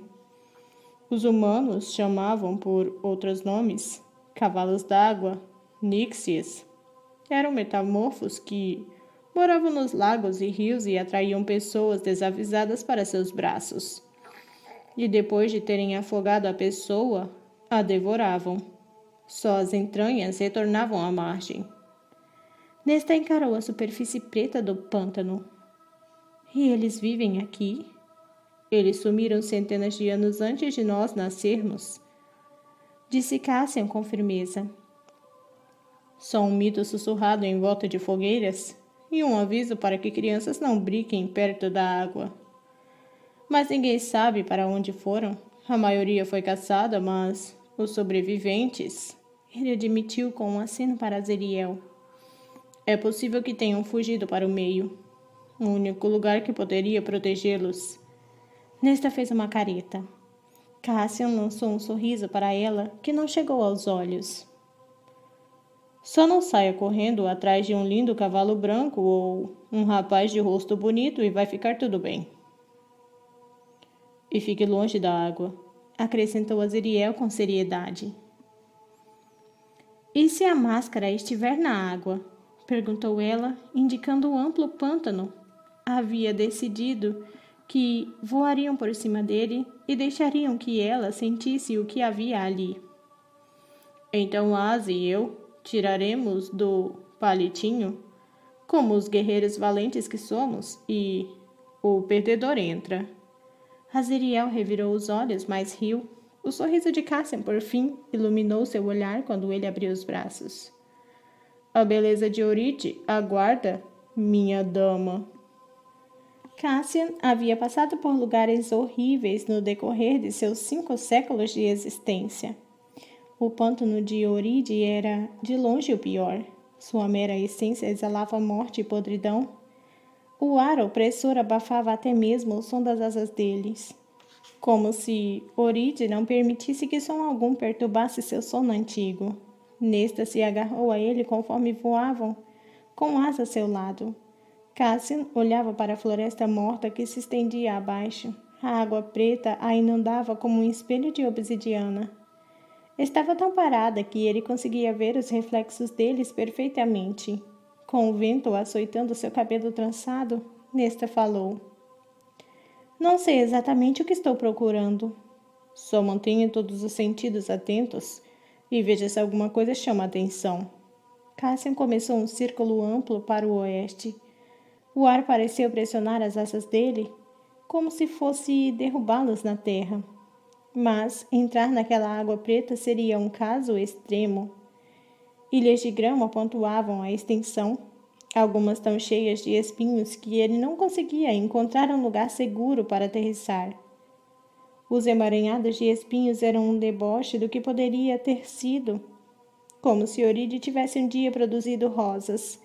Os humanos chamavam por outros nomes, cavalos d'água, níxias. Eram metamorfos que moravam nos lagos e rios e atraíam pessoas desavisadas para seus braços. E depois de terem afogado a pessoa, a devoravam. Só as entranhas retornavam à margem. Nesta encarou a superfície preta do pântano. E eles vivem aqui? Eles sumiram centenas de anos antes de nós nascermos, disse Cassian com firmeza. Só um mito sussurrado em volta de fogueiras e um aviso para que crianças não brinquem perto da água. Mas ninguém sabe para onde foram. A maioria foi caçada, mas os sobreviventes... Ele admitiu com um aceno para Azriel. É possível que tenham fugido para o meio. O único lugar que poderia protegê-los. Nesta fez uma careta. Cassian lançou um sorriso para ela que não chegou aos olhos. Só não saia correndo atrás de um lindo cavalo branco ou um rapaz de rosto bonito e vai ficar tudo bem. E fique longe da água, acrescentou Azriel com seriedade. E se a máscara estiver na água? Perguntou ela, indicando o amplo pântano. Havia decidido que voariam por cima dele e deixariam que ela sentisse o que havia ali. Então Asa e eu tiraremos do palitinho, como os guerreiros valentes que somos, e o perdedor entra. Aziriel revirou os olhos, mas riu. O sorriso de Cassian, por fim, iluminou seu olhar quando ele abriu os braços. A beleza de Oride aguarda, minha dama. Cassian havia passado por lugares horríveis no decorrer de seus 5 séculos de existência. O pântano de Oride era, de longe, o pior. Sua mera essência exalava morte e podridão. O ar opressor abafava até mesmo o som das asas deles, como se Oride não permitisse que som algum perturbasse seu sono antigo. Nesta se agarrou a ele conforme voavam, com Asa a seu lado. Cassian olhava para a floresta morta que se estendia abaixo. A água preta a inundava como um espelho de obsidiana. Estava tão parada que ele conseguia ver os reflexos deles perfeitamente. Com o vento açoitando seu cabelo trançado, Nesta falou. Não sei exatamente o que estou procurando. Só mantenha todos os sentidos atentos e veja se alguma coisa chama a atenção. Cassian começou um círculo amplo para o oeste. O ar pareceu pressionar as asas dele, como se fosse derrubá-las na terra. Mas entrar naquela água preta seria um caso extremo. Ilhas de grama pontuavam a extensão, algumas tão cheias de espinhos que ele não conseguia encontrar um lugar seguro para aterrissar. Os emaranhados de espinhos eram um deboche do que poderia ter sido, como se Oride tivesse um dia produzido rosas.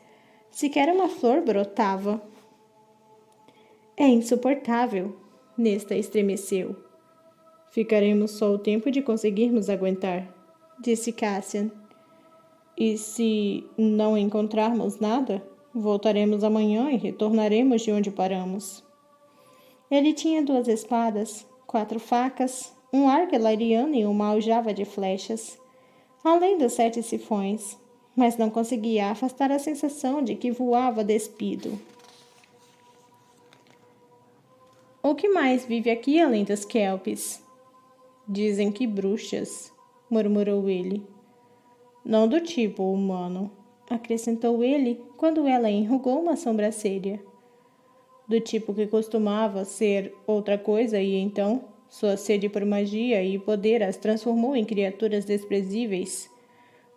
Sequer uma flor brotava. É insuportável, Nesta estremeceu. Ficaremos só o tempo de conseguirmos aguentar, disse Cassian. E se não encontrarmos nada, voltaremos amanhã e retornaremos de onde paramos. Ele tinha 2 espadas, 4 facas, um arco elariano e uma aljava de flechas, além dos 7 sifões, mas não conseguia afastar a sensação de que voava despido. O que mais vive aqui além das kelpis? Dizem que bruxas, murmurou ele. Não do tipo humano, acrescentou ele quando ela enrugou uma sobrancelha. Do tipo que costumava ser outra coisa e então sua sede por magia e poder as transformou em criaturas desprezíveis,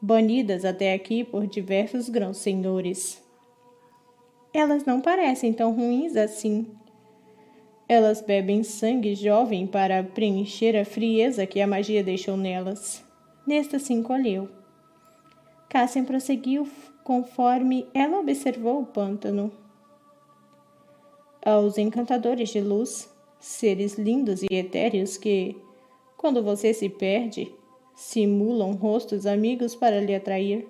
banidas até aqui por diversos grãos senhores. Elas não parecem tão ruins assim. Elas bebem sangue jovem para preencher a frieza que a magia deixou nelas. Nesta se encolheu. Cassian prosseguiu conforme ela observou o pântano. Aos encantadores de luz, seres lindos e etéreos que, quando você se perde, simulam rostos amigos para lhe atrair.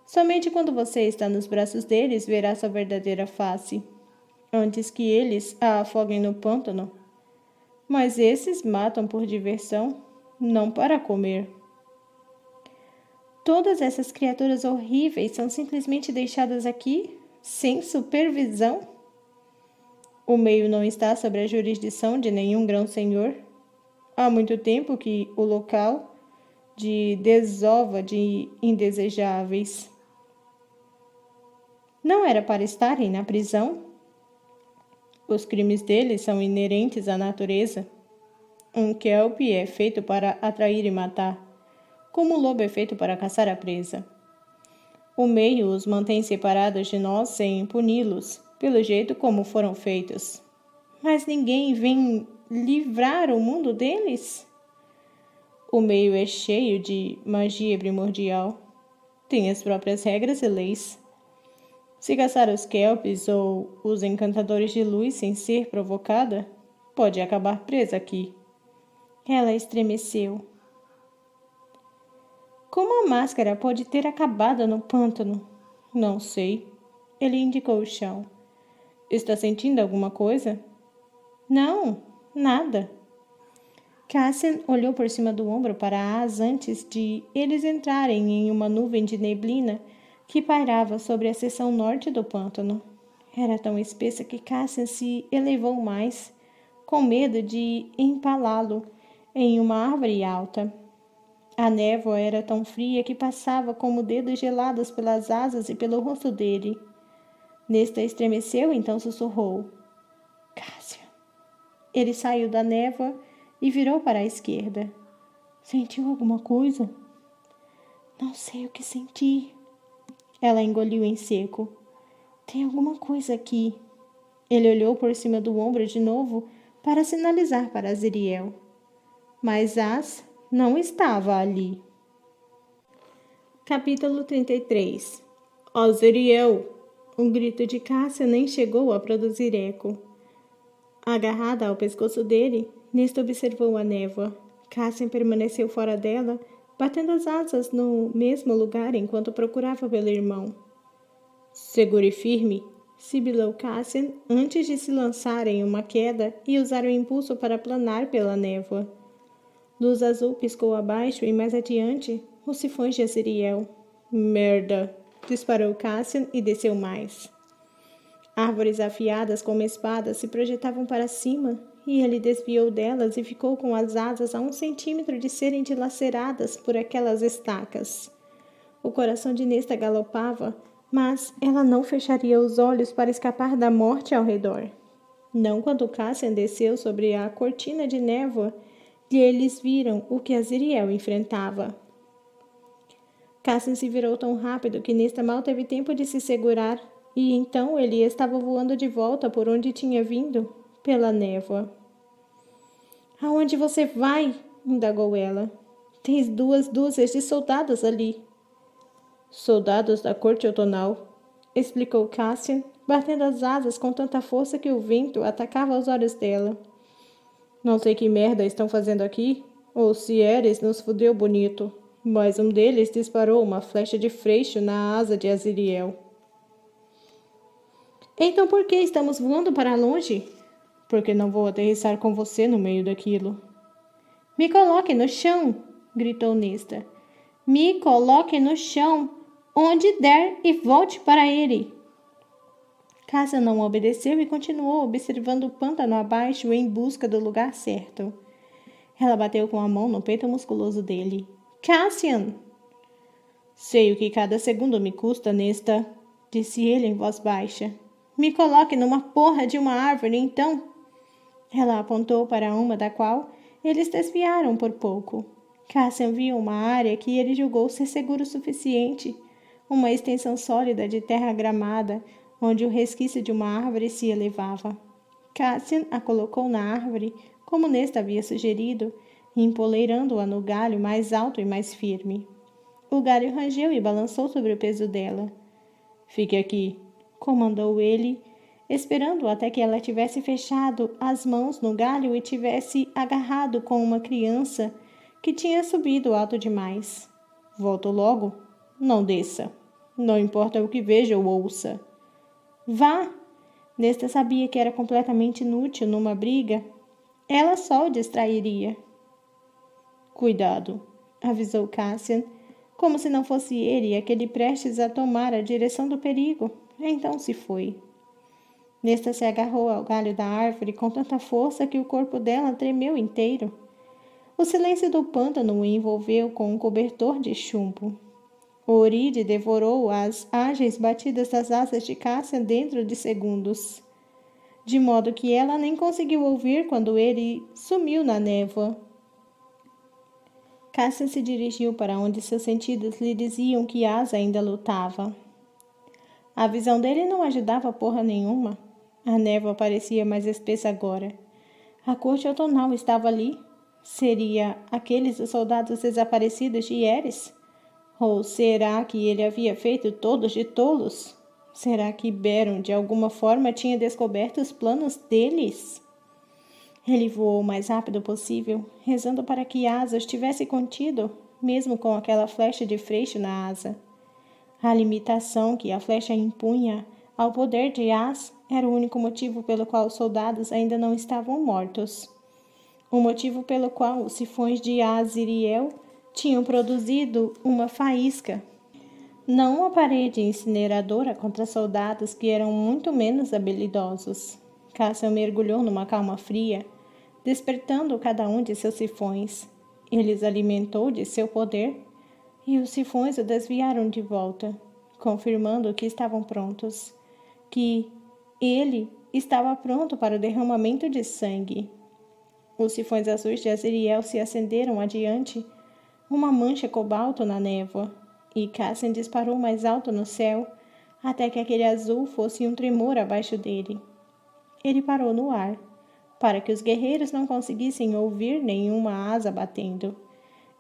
Somente quando você está nos braços deles verá sua verdadeira face, antes que eles a afoguem no pântano. Mas esses matam por diversão, não para comer. Todas essas criaturas horríveis são simplesmente deixadas aqui, sem supervisão? O meio não está sob a jurisdição de nenhum grão-senhor. Há muito tempo que o local de desova de indesejáveis. Não era para estarem na prisão? Os crimes deles são inerentes à natureza. Um kelp é feito para atrair e matar, como o lobo é feito para caçar a presa. O meio os mantém separados de nós sem puni-los, pelo jeito como foram feitos. Mas ninguém vem livrar o mundo deles? O meio é cheio de magia primordial. Tem as próprias regras e leis. Se caçar os kelpis ou os encantadores de luz sem ser provocada, pode acabar presa aqui. Ela estremeceu. Como a máscara pode ter acabado no pântano? Não sei. Ele indicou o chão. Está sentindo alguma coisa? Não, nada. Cassian olhou por cima do ombro para Asa antes de eles entrarem em uma nuvem de neblina que pairava sobre a seção norte do pântano. Era tão espessa que Cassian se elevou mais, com medo de empalá-lo em uma árvore alta. A névoa era tão fria que passava como dedos gelados pelas asas e pelo rosto dele. Nesta estremeceu e então sussurrou: Cassian. Ele saiu da névoa e virou para a esquerda. Sentiu alguma coisa? Não sei o que senti. Ela engoliu em seco. Tem alguma coisa aqui. Ele olhou por cima do ombro de novo para sinalizar para Azriel. Mas As não estava ali. Capítulo 33. Azriel! Um grito de Cássia nem chegou a produzir eco. Agarrada ao pescoço dele, Nesta observou a névoa. Cássia permaneceu fora dela, batendo as asas no mesmo lugar enquanto procurava pelo irmão. Segure firme, sibilou Cassian antes de se lançar em uma queda e usar o impulso para planar pela névoa. Luz azul piscou abaixo e mais adiante, os sifões de Azriel. Merda! Disparou Cassian e desceu mais. Árvores afiadas como espadas se projetavam para cima e ele desviou delas e ficou com as asas a 1 centímetro de serem dilaceradas por aquelas estacas. O coração de Nesta galopava, mas ela não fecharia os olhos para escapar da morte ao redor. Não quando Cassian desceu sobre a cortina de névoa e eles viram o que Azriel enfrentava. Cassian se virou tão rápido que Nesta mal teve tempo de se segurar, e então ele estava voando de volta por onde tinha vindo, pela névoa. Aonde você vai? Indagou ela. Tens 2 dúzias de soldados ali. Soldados da corte outonal, explicou Cassian, batendo as asas com tanta força que o vento atacava os olhos dela. Não sei que merda estão fazendo aqui, ou se Eres nos fudeu bonito, mas um deles disparou uma flecha de freixo na asa de Azriel. Então por que estamos voando para longe? Porque não vou aterrissar com você no meio daquilo. Me coloque no chão, gritou Nesta. Me coloque no chão, onde der e volte para ele. Cássia não obedeceu e continuou observando o pântano abaixo em busca do lugar certo. Ela bateu com a mão no peito musculoso dele. Cassian! Sei o que cada segundo me custa, Nesta, disse ele em voz baixa. Me coloque numa porra de uma árvore, então. Ela apontou para uma da qual eles desviaram por pouco. Cassian viu uma área que ele julgou ser seguro o suficiente, uma extensão sólida de terra gramada, onde o resquício de uma árvore se elevava. Cassian a colocou na árvore, como Nesta havia sugerido, empoleirando-a no galho mais alto e mais firme. O galho rangeu e balançou sobre o peso dela. Fique aqui, comandou ele, esperando até que ela tivesse fechado as mãos no galho e tivesse agarrado com uma criança que tinha subido alto demais. Volto logo? Não desça. Não importa o que veja ou ouça. Vá! Nesta sabia que era completamente inútil numa briga. Ela só o distrairia. Cuidado, avisou Cassian, como se não fosse ele aquele prestes a tomar a direção do perigo. Então se foi. Nesta se agarrou ao galho da árvore com tanta força que o corpo dela tremeu inteiro. O silêncio do pântano o envolveu com um cobertor de chumbo. O oride devorou as ágeis batidas das asas de Cássia dentro de segundos, de modo que ela nem conseguiu ouvir quando ele sumiu na névoa. Cássia se dirigiu para onde seus sentidos lhe diziam que Asa ainda lutava. A visão dele não ajudava porra nenhuma. A névoa parecia mais espessa agora. A corte outonal estava ali. Seria aqueles os soldados desaparecidos de Eres? Ou será que ele havia feito todos de tolos? Será que Beron, de alguma forma, tinha descoberto os planos deles? Ele voou o mais rápido possível, rezando para que Asa estivesse contido, mesmo com aquela flecha de freixo na asa. A limitação que a flecha impunha ao poder de As era o único motivo pelo qual os soldados ainda não estavam mortos. O motivo pelo qual os sifões de Azriel tinham produzido uma faísca. Não uma parede incineradora contra soldados que eram muito menos habilidosos. Cassian mergulhou numa calma fria, despertando cada um de seus sifões. Ele os alimentou de seu poder, e os sifões o desviaram de volta, confirmando que estavam prontos, que ele estava pronto para o derramamento de sangue. Os sifões azuis de Azriel se acenderam adiante, uma mancha cobalto na névoa, e Cassian disparou mais alto no céu, até que aquele azul fosse um tremor abaixo dele. Ele parou no ar, para que os guerreiros não conseguissem ouvir nenhuma asa batendo.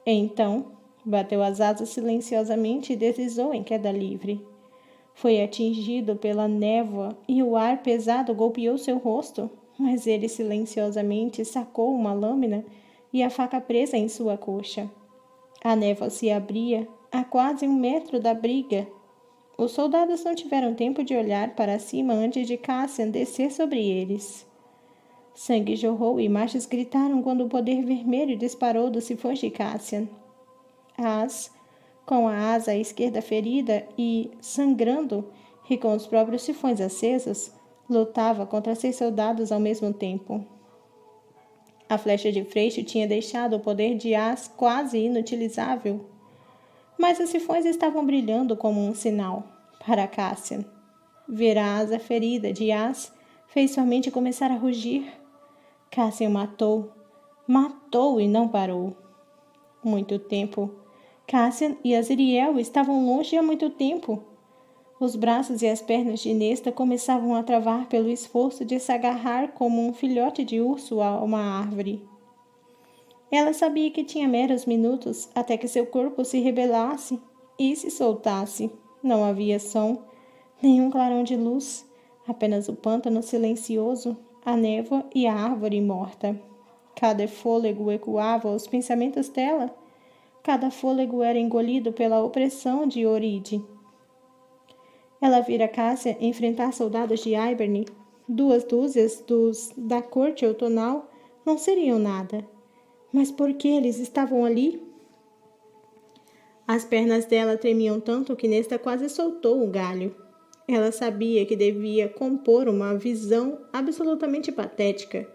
Então, bateu as asas silenciosamente e deslizou em queda livre. Foi atingido pela névoa e o ar pesado golpeou seu rosto, mas ele silenciosamente sacou uma lâmina e a faca presa em sua coxa. A névoa se abria a quase 1 metro da briga. Os soldados não tiveram tempo de olhar para cima antes de Cassian descer sobre eles. Sangue jorrou e machos gritaram quando o poder vermelho disparou dos sifões de Cassian. Com a asa à esquerda ferida e sangrando, e com os próprios sifões acesos, lutava contra 6 soldados ao mesmo tempo. A flecha de Freixo tinha deixado o poder de As quase inutilizável, mas os sifões estavam brilhando como um sinal para Cassian. Ver a asa ferida de As fez sua mente começar a rugir. Cassian matou e não parou. Muito tempo. Cassian e Azriel estavam longe há muito tempo. Os braços e as pernas de Nesta começavam a travar pelo esforço de se agarrar como um filhote de urso a uma árvore. Ela sabia que tinha meros minutos até que seu corpo se rebelasse e se soltasse. Não havia som, nenhum clarão de luz, apenas o pântano silencioso, a névoa e a árvore morta. Cada fôlego ecoava aos pensamentos dela. Cada fôlego era engolido pela opressão de Oride. Ela vira Cássia enfrentar soldados de Hiberne. 2 dúzias da corte outonal não seriam nada. Mas por que eles estavam ali? As pernas dela tremiam tanto que Nesta quase soltou o galho. Ela sabia que devia compor uma visão absolutamente patética,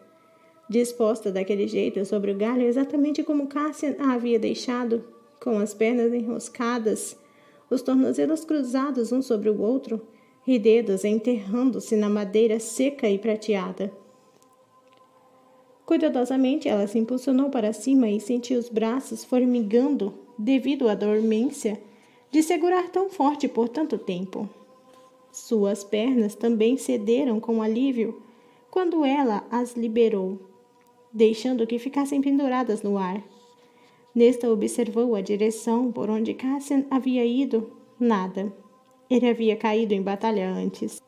disposta daquele jeito sobre o galho exatamente como Cassian a havia deixado, com as pernas enroscadas, os tornozelos cruzados um sobre o outro e dedos enterrando-se na madeira seca e prateada. Cuidadosamente ela se impulsionou para cima e sentiu os braços formigando devido à dormência de segurar tão forte por tanto tempo. Suas pernas também cederam com alívio quando ela as liberou, deixando que ficassem penduradas no ar. Nesta observou a direção por onde Cassian havia ido. Nada. Ele havia caído em batalha antes.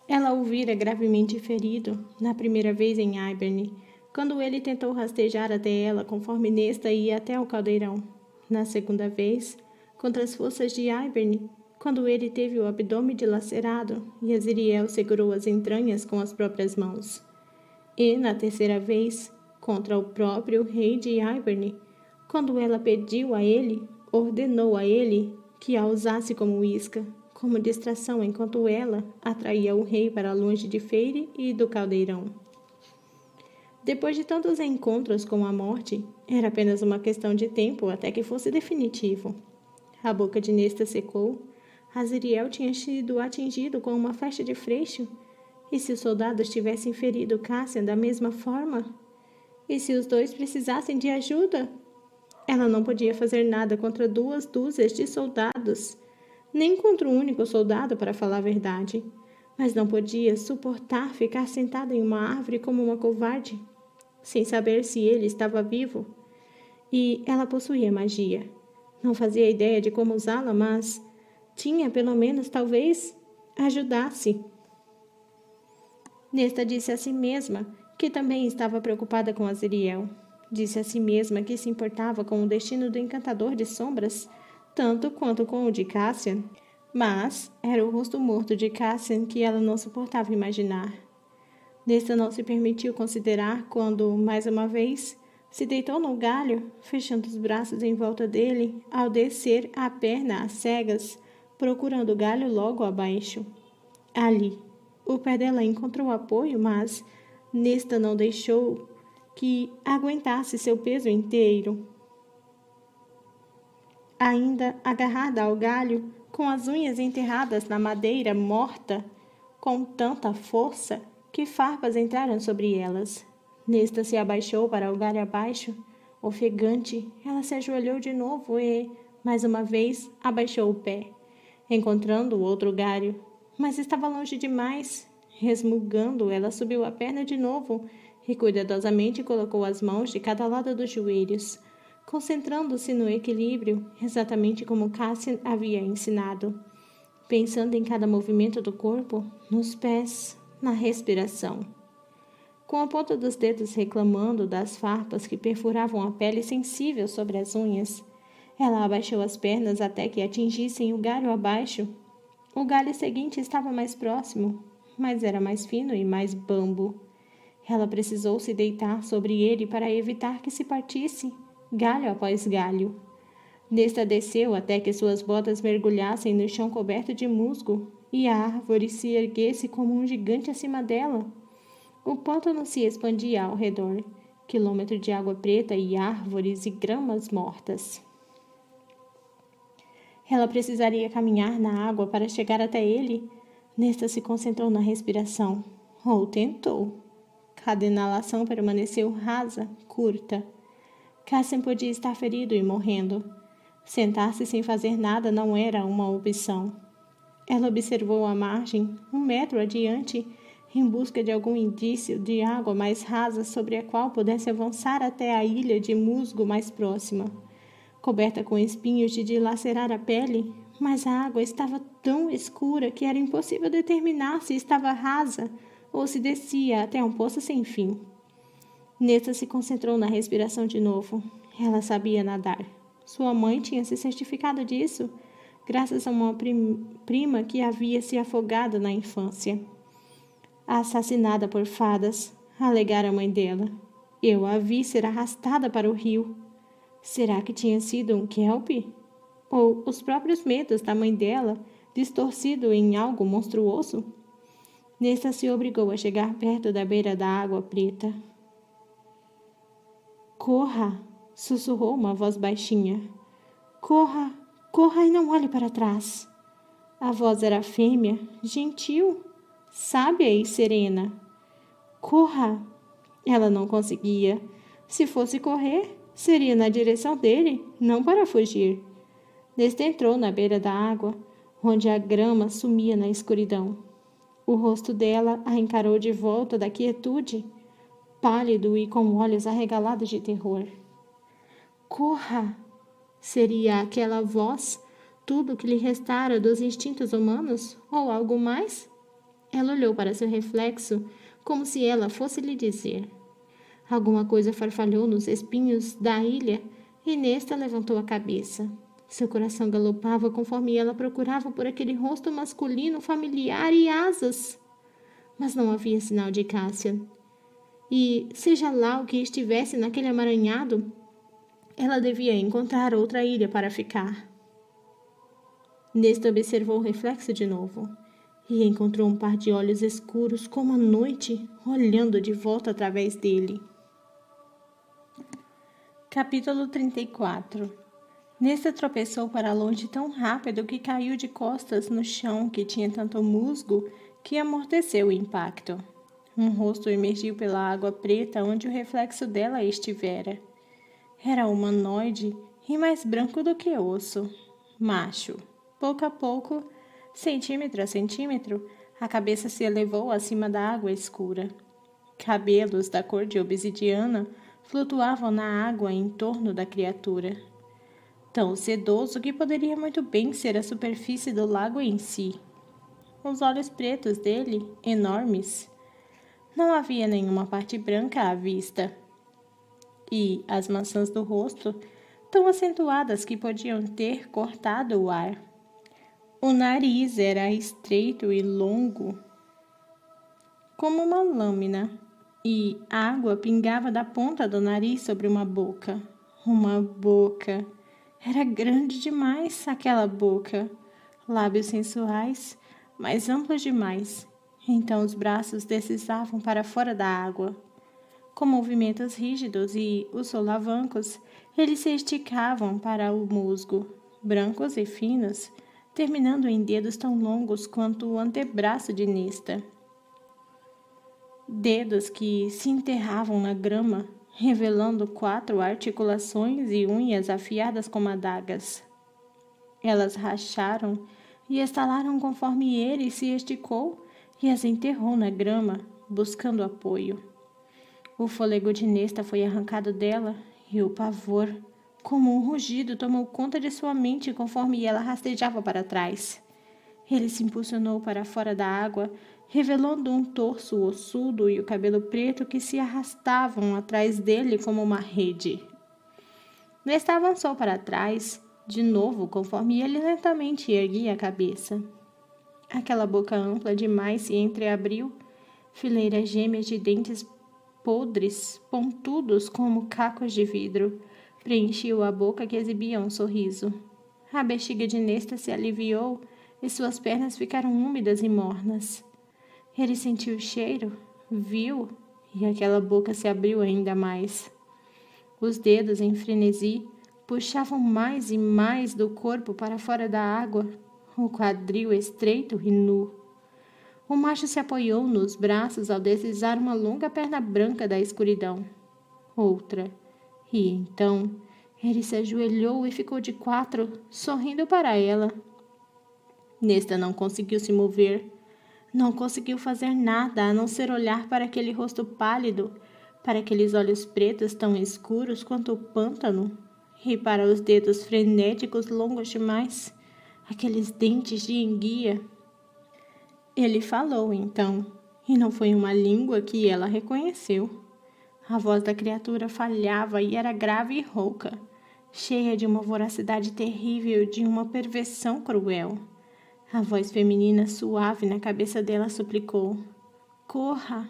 Ela o vira gravemente ferido, na primeira vez em Hiberne, quando ele tentou rastejar até ela conforme Nesta ia até o caldeirão. Na segunda vez, contra as forças de Hiberne, quando ele teve o abdômen dilacerado e Azriel segurou as entranhas com as próprias mãos. E, na terceira vez, contra o próprio rei de Hiberne, quando ela ordenou a ele que a usasse como isca, como distração enquanto ela atraía o rei para longe de Feire e do caldeirão. Depois de tantos encontros com a morte, era apenas uma questão de tempo até que fosse definitivo. A boca de Nesta secou. Azriel tinha sido atingido com uma flecha de Freixo. E se os soldados tivessem ferido Cassian da mesma forma? E se os dois precisassem de ajuda? Ela não podia fazer nada contra 2 dúzias de soldados, nem contra um único soldado, para falar a verdade. Mas não podia suportar ficar sentada em uma árvore como uma covarde, sem saber se ele estava vivo. E ela possuía magia. Não fazia ideia de como usá-la, mas tinha, pelo menos, talvez, ajudasse. Nesta disse a si mesma que também estava preocupada com Azriel. Disse a si mesma que se importava com o destino do encantador de sombras, tanto quanto com o de Cassian. Mas era o rosto morto de Cassian que ela não suportava imaginar. Nesta não se permitiu considerar quando, mais uma vez, se deitou no galho, fechando os braços em volta dele, ao descer a perna às cegas, procurando o galho logo abaixo. Ali, o pé dela encontrou apoio, mas Nesta não deixou que aguentasse seu peso inteiro. Ainda agarrada ao galho, com as unhas enterradas na madeira morta, com tanta força que farpas entraram sobre elas. Nesta se abaixou para o galho abaixo. Ofegante, ela se ajoelhou de novo e, mais uma vez, abaixou o pé, encontrando o outro galho. Mas estava longe demais. Resmungando, ela subiu a perna de novo e cuidadosamente colocou as mãos de cada lado dos joelhos, concentrando-se no equilíbrio, exatamente como Cassian havia ensinado, pensando em cada movimento do corpo, nos pés, na respiração. Com a ponta dos dedos reclamando das farpas que perfuravam a pele sensível sobre as unhas, ela abaixou as pernas até que atingissem o galho abaixo. O galho seguinte estava mais próximo, mas era mais fino e mais bambo. Ela precisou se deitar sobre ele para evitar que se partisse, galho após galho. Nesta desceu até que suas botas mergulhassem no chão coberto de musgo e a árvore se erguesse como um gigante acima dela. O pântano se expandia ao redor, quilômetro de água preta e árvores e gramas mortas. Ela precisaria caminhar na água para chegar até ele. Nesta se concentrou na respiração, ou tentou. Cada inalação permaneceu rasa, curta. Cassian podia estar ferido e morrendo. Sentar-se sem fazer nada não era uma opção. Ela observou a margem, 1 metro adiante, em busca de algum indício de água mais rasa sobre a qual pudesse avançar até a ilha de musgo mais próxima, coberta com espinhos de dilacerar a pele, mas a água estava tão escura que era impossível determinar se estava rasa ou se descia até um poço sem fim. Nesta se concentrou na respiração de novo. Ela sabia nadar. Sua mãe tinha se certificado disso, graças a uma prima que havia se afogado na infância. Assassinada por fadas, alegara a mãe dela. Eu a vi ser arrastada para o rio. Será que tinha sido um kelp? Ou os próprios medos da mãe dela, distorcido em algo monstruoso? Nesta se obrigou a chegar perto da beira da água preta. Corra! Sussurrou uma voz baixinha. Corra! Corra e não olhe para trás! A voz era fêmea, gentil, sábia e serena. Corra! Ela não conseguia. Se fosse correr, seria na direção dele, não para fugir. Nesta entrou na beira da água, onde a grama sumia na escuridão. O rosto dela a encarou de volta da quietude, pálido e com olhos arregalados de terror. Corra! Seria aquela voz tudo o que lhe restara dos instintos humanos, ou algo mais? Ela olhou para seu reflexo, como se ela fosse lhe dizer. Alguma coisa farfalhou nos espinhos da ilha, e nesta levantou a cabeça. Seu coração galopava conforme ela procurava por aquele rosto masculino familiar e asas. Mas não havia sinal de Cassian. E, seja lá o que estivesse naquele amaranhado, ela devia encontrar outra ilha para ficar. Nesta observou o reflexo de novo e encontrou um par de olhos escuros como a noite olhando de volta através dele. Capítulo 34. Nesta tropeçou para longe tão rápido que caiu de costas no chão que tinha tanto musgo que amorteceu o impacto. Um rosto emergiu pela água preta onde o reflexo dela estivera. Era humanoide e mais branco do que osso. Macho. Pouco a pouco, centímetro a centímetro, a cabeça se elevou acima da água escura. Cabelos da cor de obsidiana flutuavam na água em torno da criatura. Tão sedoso que poderia muito bem ser a superfície do lago em si. Os olhos pretos dele, enormes. Não havia nenhuma parte branca à vista. E as maçãs do rosto, tão acentuadas que podiam ter cortado o ar. O nariz era estreito e longo, como uma lâmina, e água pingava da ponta do nariz sobre uma boca. Uma boca. Era grande demais aquela boca. Lábios sensuais, mas amplos demais. Então os braços deslizavam para fora da água, Com movimentos rígidos e os solavancos, eles se esticavam para o musgo, brancos e finos, terminando em dedos tão longos quanto o antebraço de Nesta. Dedos que se enterravam na grama, revelando 4 articulações e unhas afiadas como adagas. Elas racharam e estalaram conforme ele se esticou e as enterrou na grama, buscando apoio. O fôlego de Nesta foi arrancado dela e o pavor, como um rugido, tomou conta de sua mente conforme ela rastejava para trás. Ele se impulsionou para fora da água, revelando um torso ossudo e o cabelo preto que se arrastavam atrás dele como uma rede. Nesta avançou para trás, de novo, conforme ele lentamente erguia a cabeça. Aquela boca ampla demais se entreabriu, fileiras gêmeas de dentes podres, pontudos como cacos de vidro, preenchiam a boca que exibia um sorriso. A bexiga de Nesta se aliviou e suas pernas ficaram úmidas e mornas. Ele sentiu o cheiro, viu, e aquela boca se abriu ainda mais. Os dedos, em frenesi, puxavam mais e mais do corpo para fora da água, o quadril estreito e nu. O macho se apoiou nos braços ao deslizar uma longa perna branca da escuridão. Outra. E então, ele se ajoelhou e ficou de 4, sorrindo para ela. Nesta não conseguiu se mover. Não conseguiu fazer nada a não ser olhar para aquele rosto pálido, para aqueles olhos pretos tão escuros quanto o pântano, e para os dedos frenéticos longos demais, aqueles dentes de enguia. Ele falou então, e não foi uma língua que ela reconheceu. A voz da criatura falhava e era grave e rouca, cheia de uma voracidade terrível, de uma perversão cruel. A voz feminina suave na cabeça dela suplicou: "Corra,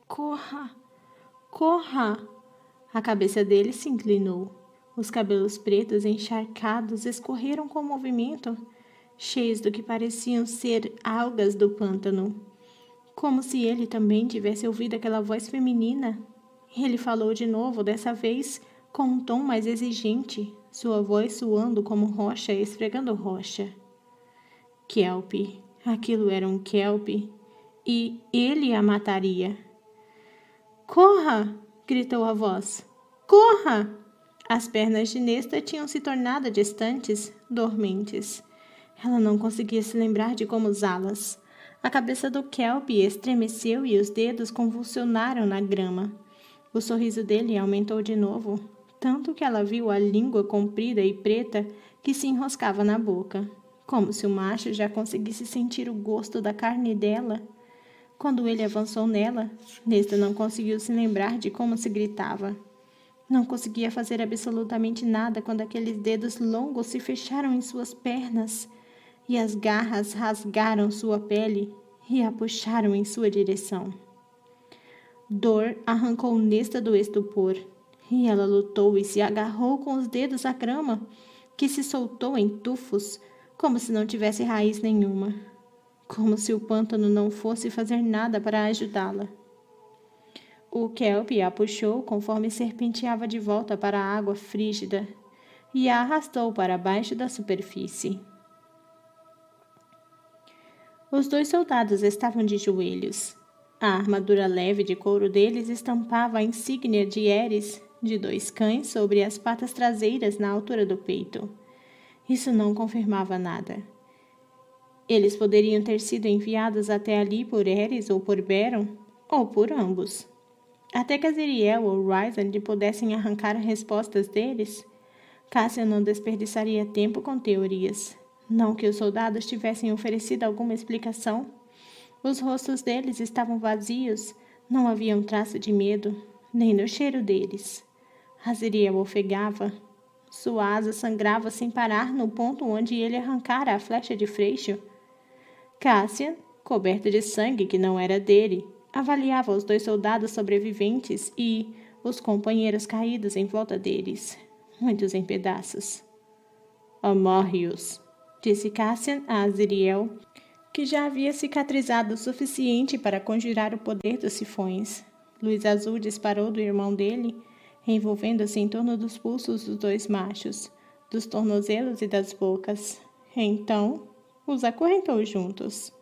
corra, corra!" A cabeça dele se inclinou. Os cabelos pretos encharcados escorreram com o movimento, cheios do que pareciam ser algas do pântano. Como se ele também tivesse ouvido aquela voz feminina. Ele falou de novo, dessa vez com um tom mais exigente, sua voz suando como rocha esfregando rocha. Kelp. Aquilo era um kelp. E ele a mataria. "Corra!" gritou a voz. "Corra!" As pernas de Nesta tinham se tornado distantes, dormentes. Ela não conseguia se lembrar de como usá-las. A cabeça do kelp estremeceu e os dedos convulsionaram na grama. O sorriso dele aumentou de novo, tanto que ela viu a língua comprida e preta que se enroscava na boca. Como se o macho já conseguisse sentir o gosto da carne dela. Quando ele avançou nela, Nesta não conseguiu se lembrar de como se gritava. Não conseguia fazer absolutamente nada quando aqueles dedos longos se fecharam em suas pernas e as garras rasgaram sua pele e a puxaram em sua direção. Dor arrancou Nesta do estupor e ela lutou e se agarrou com os dedos à grama, que se soltou em tufos, como se não tivesse raiz nenhuma, como se o pântano não fosse fazer nada para ajudá-la. O kelp a puxou conforme serpenteava de volta para a água frígida e a arrastou para baixo da superfície. Os 2 soldados estavam de joelhos. A armadura leve de couro deles estampava a insígnia de Eris de 2 cães sobre as patas traseiras na altura do peito. Isso não confirmava nada. Eles poderiam ter sido enviados até ali por Eris ou por Beron, ou por ambos. Até que Aziriel ou Rysand pudessem arrancar respostas deles, Cassian não desperdiçaria tempo com teorias. Não que os soldados tivessem oferecido alguma explicação. Os rostos deles estavam vazios, não havia um traço de medo, nem no cheiro deles. Aziriel ofegava. Sua asa sangrava sem parar no ponto onde ele arrancara a flecha de Freixo. Cassian, coberto de sangue que não era dele, avaliava os 2 soldados sobreviventes e os companheiros caídos em volta deles, muitos em pedaços. "Amarre-os", disse Cassian a Aziriel, que já havia cicatrizado o suficiente para conjurar o poder dos sifões. Luz azul disparou do irmão dele, envolvendo-se em torno dos pulsos dos dois machos, dos tornozelos e das bocas. Então, os acorrentou juntos.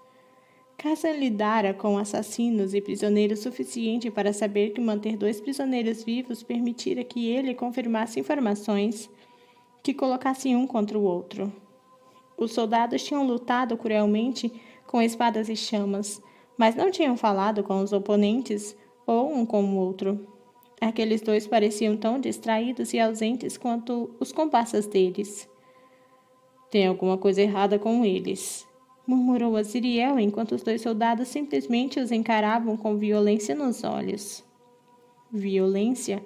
Cassian lidara com assassinos e prisioneiros suficiente para saber que manter 2 prisioneiros vivos permitira que ele confirmasse informações que colocassem um contra o outro. Os soldados tinham lutado cruelmente com espadas e chamas, mas não tinham falado com os oponentes ou um com o outro. Aqueles 2 pareciam tão distraídos e ausentes quanto os comparsas deles. Tem alguma coisa errada com eles, murmurou Aziriel enquanto os 2 soldados simplesmente os encaravam com violência nos olhos. Violência,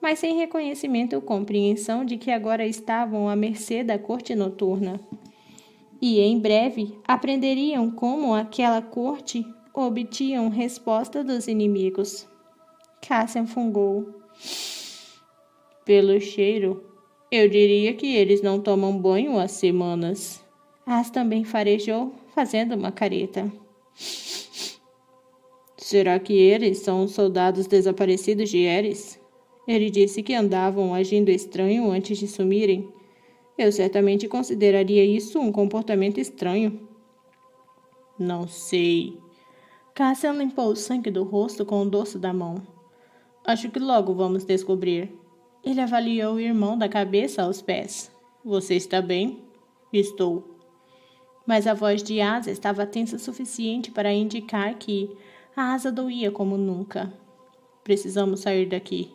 mas sem reconhecimento ou compreensão de que agora estavam à mercê da corte noturna. E em breve aprenderiam como aquela corte obtinha resposta dos inimigos. Cassian fungou. Pelo cheiro, eu diria que eles não tomam banho há semanas. As também farejou, fazendo uma careta. Será que eles são os soldados desaparecidos de Eris? Ele disse que andavam agindo estranho antes de sumirem. Eu certamente consideraria isso um comportamento estranho. Não sei. Cassian limpou o sangue do rosto com o dorso da mão. Acho que logo vamos descobrir. Ele avaliou o irmão da cabeça aos pés. Você está bem? Estou. Mas a voz de Asa estava tensa o suficiente para indicar que a asa doía como nunca. Precisamos sair daqui.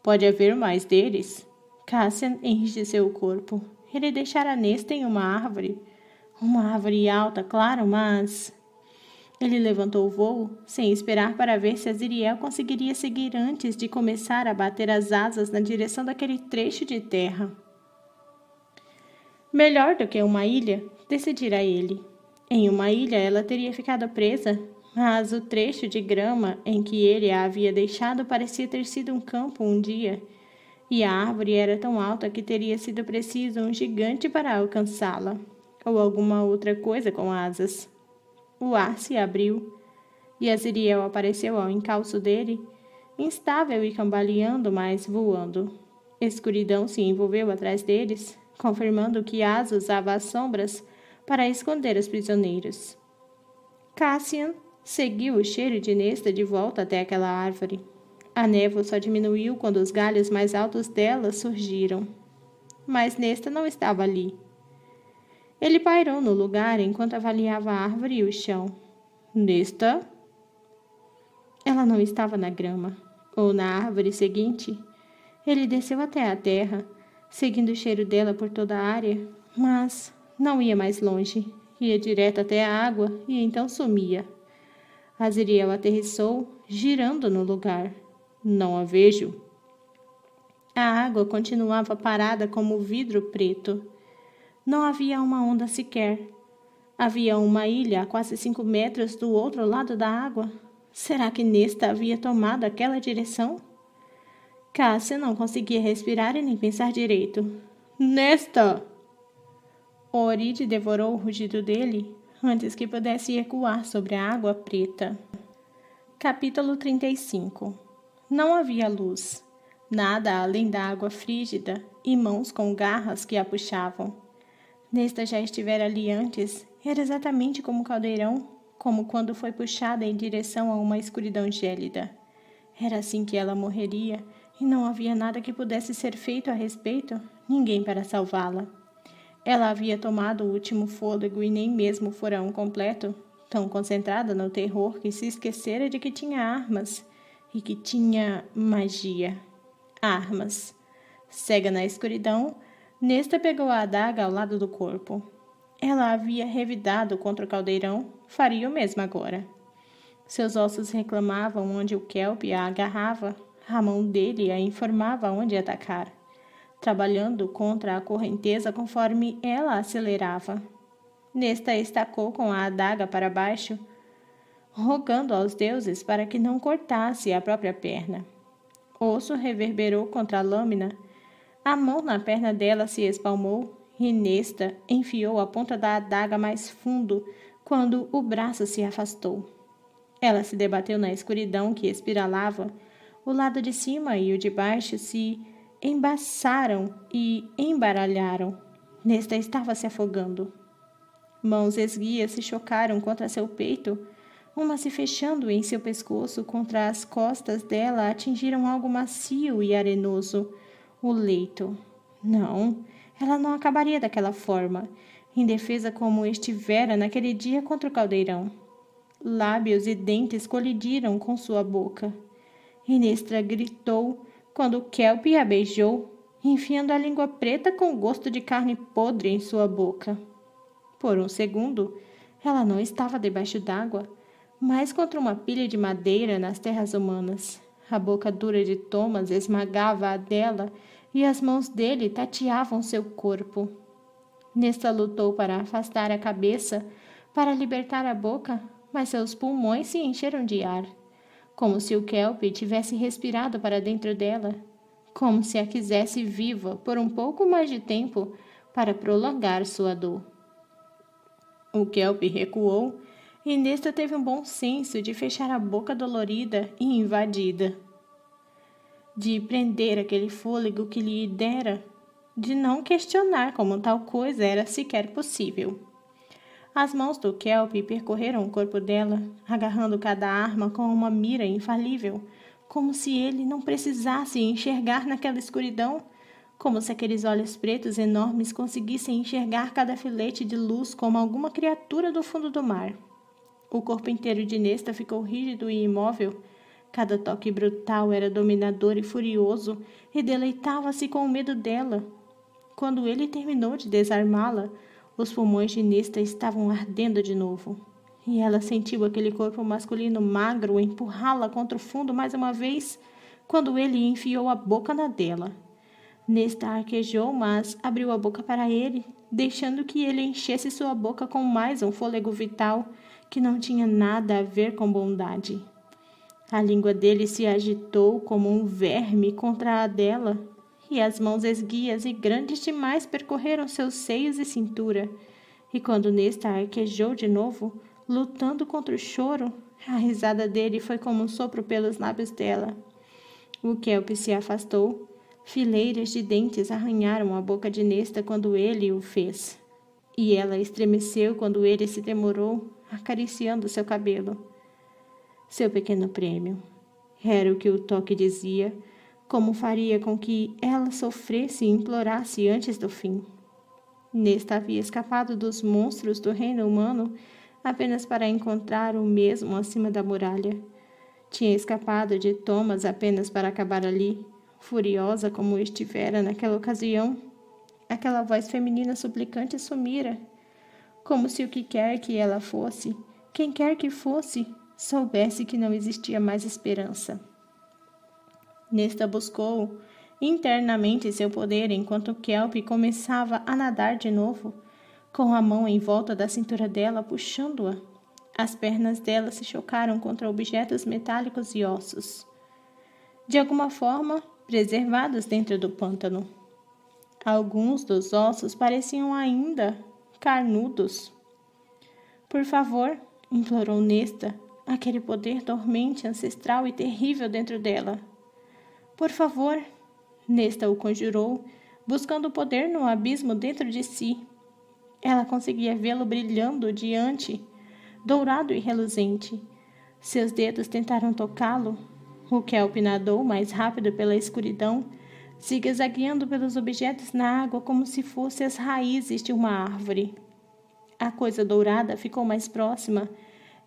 Pode haver mais deles? Cassian enrijeceu o corpo. Ele deixara Nesta em uma árvore. Uma árvore alta, claro, mas... Ele levantou o voo, sem esperar para ver se Aziriel conseguiria seguir antes de começar a bater as asas na direção daquele trecho de terra. Melhor do que uma ilha, decidira ele. Em uma ilha ela teria ficado presa, mas o trecho de grama em que ele a havia deixado parecia ter sido um campo um dia, e a árvore era tão alta que teria sido preciso um gigante para alcançá-la, ou alguma outra coisa com asas. O ar se abriu, e Aziriel apareceu ao encalço dele, instável e cambaleando, mas voando. Escuridão se envolveu atrás deles, confirmando que Asa usava as sombras para esconder os prisioneiros. Cassian seguiu o cheiro de Nesta de volta até aquela árvore. A névoa só diminuiu quando os galhos mais altos dela surgiram. Mas Nesta não estava ali. Ele pairou no lugar enquanto avaliava a árvore e o chão. Nesta? Ela não estava na grama, ou na árvore seguinte. Ele desceu até a terra, seguindo o cheiro dela por toda a área, mas não ia mais longe. Ia direto até a água e então sumia. Aziriel aterrissou, girando no lugar. Não a vejo. A água continuava parada como vidro preto. Não havia uma onda sequer. Havia uma ilha a quase 5 metros do outro lado da água. Será que Nesta havia tomado aquela direção? Cassian não conseguia respirar e nem pensar direito. Nesta! Oride devorou o rugido dele antes que pudesse ecoar sobre a água preta. Capítulo 35. Não havia luz. Nada além da água frígida e mãos com garras que a puxavam. Nesta já estivera ali antes, era exatamente como o caldeirão, como quando foi puxada em direção a uma escuridão gélida. Era assim que ela morreria, e não havia nada que pudesse ser feito a respeito, ninguém para salvá-la. Ela havia tomado o último fôlego e nem mesmo fora um completo, tão concentrada no terror que se esquecera de que tinha armas, e que tinha magia. Armas. Cega na escuridão, Nesta pegou a adaga ao lado do corpo. Ela havia revidado contra o caldeirão, faria o mesmo agora. Seus ossos reclamavam onde o kelp a agarrava, a mão dele a informava onde atacar, trabalhando contra a correnteza conforme ela acelerava. Nesta estacou com a adaga para baixo, rogando aos deuses para que não cortasse a própria perna. O osso reverberou contra a lâmina. A mão na perna dela se espalmou e Nesta enfiou a ponta da adaga mais fundo quando o braço se afastou. Ela se debateu na escuridão que espiralava. O lado de cima e o de baixo se embaçaram e embaralharam. Nesta estava se afogando. Mãos esguias se chocaram contra seu peito. Uma se fechando em seu pescoço contra as costas dela atingiram algo macio e arenoso. O leito. Não, ela não acabaria daquela forma, indefesa como estivera naquele dia contra o caldeirão. Lábios e dentes colidiram com sua boca. Inestra gritou quando Kelpie a beijou, enfiando a língua preta com gosto de carne podre em sua boca. Por um segundo, ela não estava debaixo d'água, mas contra uma pilha de madeira nas terras humanas. A boca dura de Thomas esmagava a dela e as mãos dele tateavam seu corpo. Nesta lutou para afastar a cabeça, para libertar a boca, mas seus pulmões se encheram de ar, como se o Kelpie tivesse respirado para dentro dela, como se a quisesse viva por um pouco mais de tempo para prolongar sua dor. O Kelpie recuou e Nesta teve um bom senso de fechar a boca dolorida e invadida, de prender aquele fôlego que lhe dera, de não questionar como tal coisa era sequer possível. As mãos do Kelpie percorreram o corpo dela, agarrando cada arma com uma mira infalível, como se ele não precisasse enxergar naquela escuridão, como se aqueles olhos pretos enormes conseguissem enxergar cada filete de luz como alguma criatura do fundo do mar. O corpo inteiro de Nesta ficou rígido e imóvel. Cada toque brutal era dominador e furioso, e deleitava-se com o medo dela. Quando ele terminou de desarmá-la, os pulmões de Nesta estavam ardendo de novo, e ela sentiu aquele corpo masculino magro empurrá-la contra o fundo mais uma vez, quando ele enfiou a boca na dela. Nesta arquejou, mas abriu a boca para ele, deixando que ele enchesse sua boca com mais um fôlego vital que não tinha nada a ver com bondade. A língua dele se agitou como um verme contra a dela, e as mãos esguias e grandes demais percorreram seus seios e cintura. E quando Nesta arquejou de novo, lutando contra o choro, a risada dele foi como um sopro pelos lábios dela. O Kelpie se afastou. Fileiras de dentes arranharam a boca de Nesta quando ele o fez. E ela estremeceu quando ele se demorou, acariciando seu cabelo. Seu pequeno prêmio. Era o que o toque dizia, como faria com que ela sofresse e implorasse antes do fim. Nesta havia escapado dos monstros do reino humano apenas para encontrar o mesmo acima da muralha. Tinha escapado de Thomas apenas para acabar ali, furiosa como estivera naquela ocasião. Aquela voz feminina suplicante sumira, como se o que quer que ela fosse, quem quer que fosse, soubesse que não existia mais esperança. Nesta buscou internamente seu poder enquanto Kelpie começava a nadar de novo, com a mão em volta da cintura dela, puxando-a. As pernas dela se chocaram contra objetos metálicos e ossos, de alguma forma preservados dentro do pântano. Alguns dos ossos pareciam ainda carnudos. Por favor, implorou Nesta, aquele poder dormente, ancestral e terrível dentro dela. Por favor, Nesta o conjurou, buscando o poder no abismo dentro de si. Ela conseguia vê-lo brilhando diante, dourado e reluzente. Seus dedos tentaram tocá-lo. O Kelpie nadou mais rápido pela escuridão, zigue-zagueando pelos objetos na água como se fossem as raízes de uma árvore. A coisa dourada ficou mais próxima,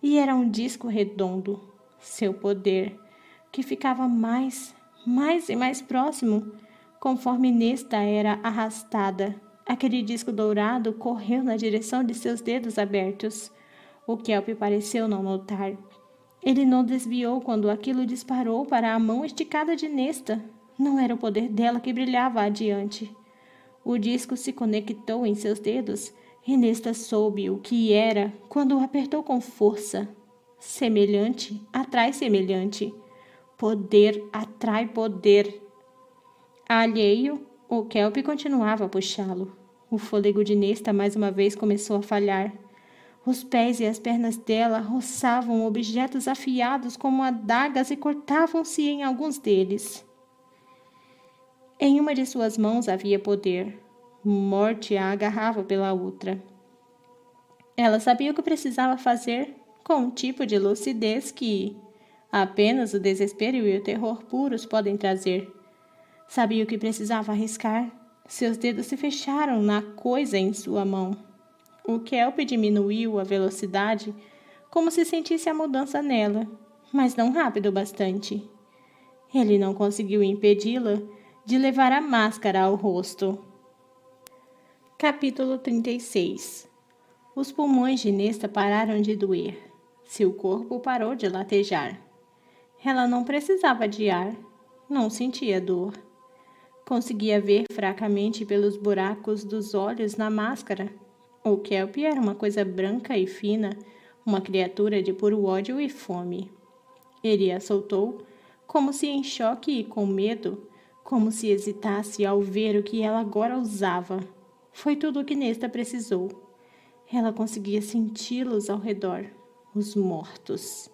e era um disco redondo, seu poder, que ficava mais e mais próximo, conforme Nesta era arrastada. Aquele disco dourado correu na direção de seus dedos abertos. O Kelpie pareceu não notar. Ele não desviou quando aquilo disparou para a mão esticada de Nesta. Não era o poder dela que brilhava adiante. O disco se conectou em seus dedos e Nesta soube o que era quando o apertou com força. Semelhante atrai semelhante. Poder atrai poder. Alheio, o Kelpie continuava a puxá-lo. O fôlego de Nesta mais uma vez começou a falhar. Os pés e as pernas dela roçavam objetos afiados como adagas e cortavam-se em alguns deles. Em uma de suas mãos havia poder. Morte a agarrava pela outra. Ela sabia o que precisava fazer com um tipo de lucidez que apenas o desespero e o terror puros podem trazer. Sabia o que precisava arriscar. Seus dedos se fecharam na coisa em sua mão. O Kelpie diminuiu a velocidade, como se sentisse a mudança nela, mas não rápido o bastante. Ele não conseguiu impedi-la de levar a máscara ao rosto. Capítulo 36. Os pulmões de Nesta pararam de doer. Seu corpo parou de latejar. Ela não precisava de ar, não sentia dor. Conseguia ver fracamente pelos buracos dos olhos na máscara. O Kelpie era uma coisa branca e fina, uma criatura de puro ódio e fome. Ele a soltou, como se em choque e com medo, como se hesitasse ao ver o que ela agora usava. Foi tudo o que Nesta precisou. Ela conseguia senti-los ao redor, os mortos.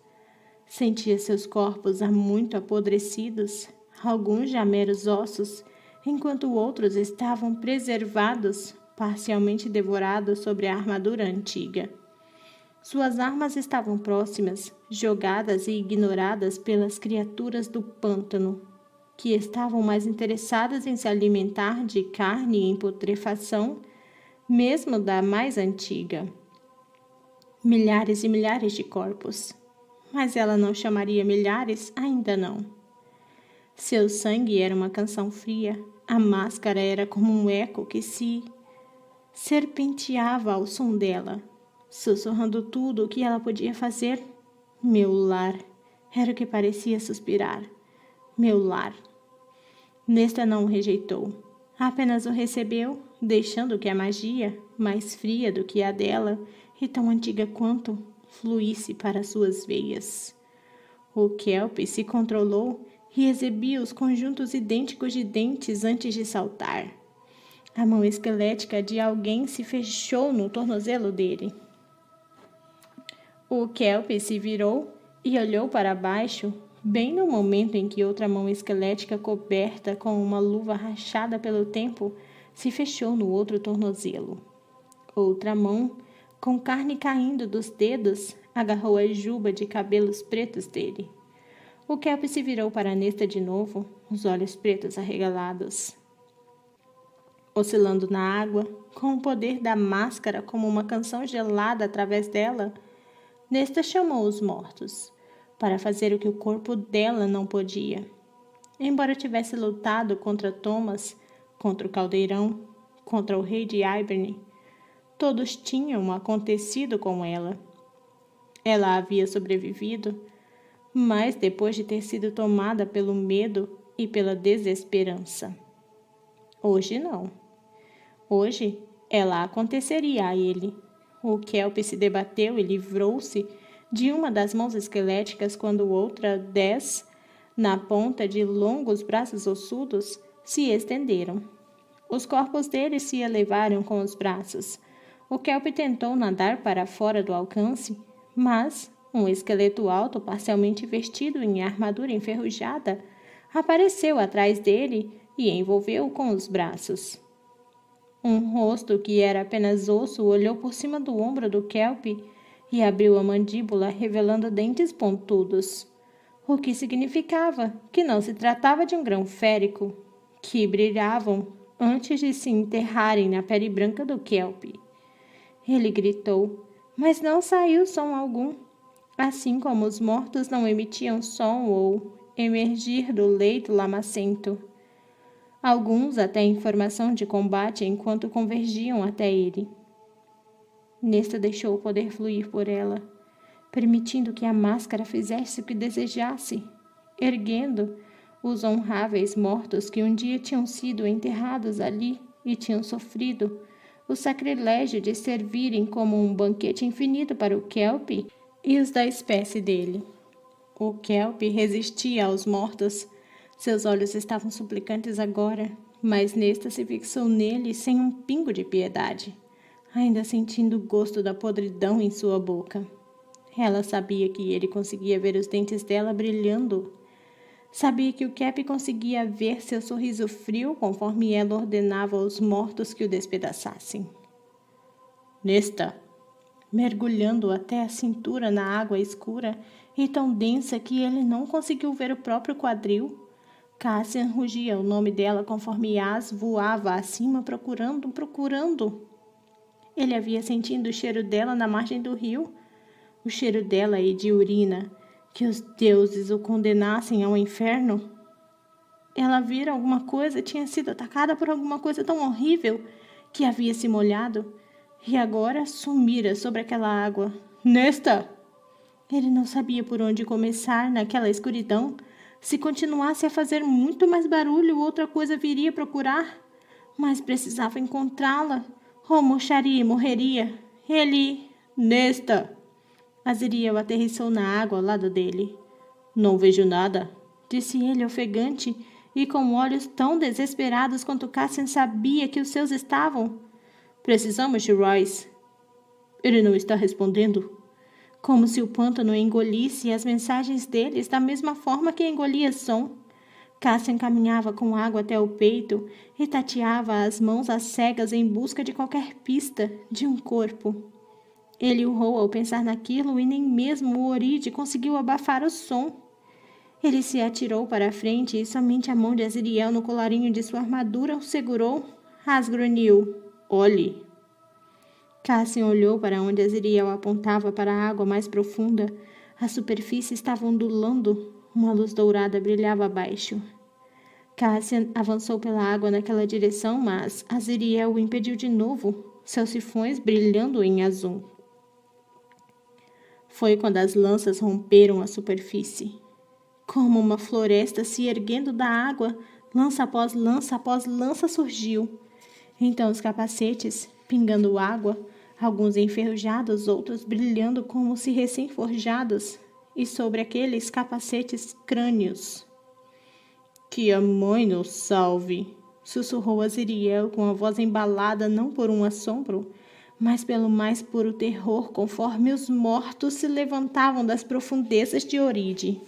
Sentia seus corpos há muito apodrecidos, alguns já meros ossos, enquanto outros estavam preservados, parcialmente devorados sobre a armadura antiga. Suas armas estavam próximas, jogadas e ignoradas pelas criaturas do pântano, que estavam mais interessadas em se alimentar de carne em putrefação, mesmo da mais antiga. Milhares e milhares de corpos. Mas ela não chamaria milhares, ainda não. Seu sangue era uma canção fria. A máscara era como um eco que se serpenteava ao som dela, sussurrando tudo o que ela podia fazer. Meu lar, era o que parecia suspirar. Meu lar. Nesta não o rejeitou. Apenas o recebeu, deixando que a magia, mais fria do que a dela, e tão antiga quanto, fluísse para suas veias. O Kelpie se controlou e exibia os conjuntos idênticos de dentes antes de saltar. A mão esquelética de alguém se fechou no tornozelo dele. O Kelpie se virou e olhou para baixo, bem no momento em que outra mão esquelética coberta com uma luva rachada pelo tempo se fechou no outro tornozelo. Outra mão, com carne caindo dos dedos, agarrou a juba de cabelos pretos dele. O Kelpie se virou para Nesta de novo, os olhos pretos arregalados. Oscilando na água, com o poder da máscara como uma canção gelada através dela, Nesta chamou os mortos, para fazer o que o corpo dela não podia. Embora tivesse lutado contra Thomas, contra o caldeirão, contra o rei de Hiberne, todos tinham acontecido com ela. Ela havia sobrevivido, mas depois de ter sido tomada pelo medo e pela desesperança. Hoje não. Hoje ela aconteceria a ele. O Kelpie se debateu e livrou-se de uma das mãos esqueléticas quando outra 10, na ponta de longos braços ossudos, se estenderam. Os corpos deles se elevaram com os braços. O Kelpie tentou nadar para fora do alcance, mas um esqueleto alto, parcialmente vestido em armadura enferrujada, apareceu atrás dele e envolveu-o com os braços. Um rosto que era apenas osso olhou por cima do ombro do Kelpie e abriu a mandíbula, revelando dentes pontudos, o que significava que não se tratava de um grão férico, que brilhavam antes de se enterrarem na pele branca do Kelpie. Ele gritou, mas não saiu som algum, assim como os mortos não emitiam som ou emergir do leito lamacento. Alguns até informação de combate enquanto convergiam até ele. Nesta deixou o poder fluir por ela, permitindo que a máscara fizesse o que desejasse, erguendo os honráveis mortos que um dia tinham sido enterrados ali e tinham sofrido o sacrilégio de servirem como um banquete infinito para o Kelpie e os da espécie dele. O Kelpie resistia aos mortos. Seus olhos estavam suplicantes agora, mas Nesta se fixou nele sem um pingo de piedade. ainda sentindo o gosto da podridão em sua boca. Ela sabia que ele conseguia ver os dentes dela brilhando. Sabia que o Cap conseguia ver seu sorriso frio conforme ela ordenava aos mortos que o despedaçassem. Nesta, mergulhando até a cintura na água escura e tão densa que ele não conseguiu ver o próprio quadril, Cassian rugia o nome dela conforme Yas voava acima procurando. Ele havia sentido o cheiro dela na margem do rio, o cheiro dela e de urina, que os deuses o condenassem ao inferno. Ela vira alguma coisa, tinha sido atacada por alguma coisa tão horrível que havia se molhado e agora sumira sobre aquela água. Nesta! Ele não sabia por onde começar naquela escuridão. Se continuasse a fazer muito mais barulho, outra coisa viria procurar. Mas precisava encontrá-la, ou murcharia e morreria. Ele... Nesta! Azriel aterrissou na água ao lado dele. Não vejo nada, disse ele ofegante e com olhos tão desesperados quanto Cassian sabia que os seus estavam. Precisamos de Royce. Ele não está respondendo. Como se o pântano engolisse as mensagens deles da mesma forma que engolia som. Cassian caminhava com água até o peito e tateava as mãos às cegas em busca de qualquer pista de um corpo. Ele urrou ao pensar naquilo e nem mesmo o Oride conseguiu abafar o som. Ele se atirou para a frente e somente a mão de Azriel no colarinho de sua armadura o segurou. Grunhiu. Olhe. Cassian olhou para onde Azriel apontava para a água mais profunda. A superfície estava ondulando. Uma luz dourada brilhava abaixo. Cassian avançou pela água naquela direção, mas Azriel o impediu de novo, seus sifões brilhando em azul. Foi quando as lanças romperam a superfície. Como uma floresta se erguendo da água, lança após lança surgiu. Então os capacetes, pingando água, alguns enferrujados, outros brilhando como se recém-forjados, e sobre aqueles capacetes crânios. Que a mãe nos salve, sussurrou Azriel com a voz embalada não por um assombro, mas pelo mais puro terror, conforme os mortos se levantavam das profundezas de Oride.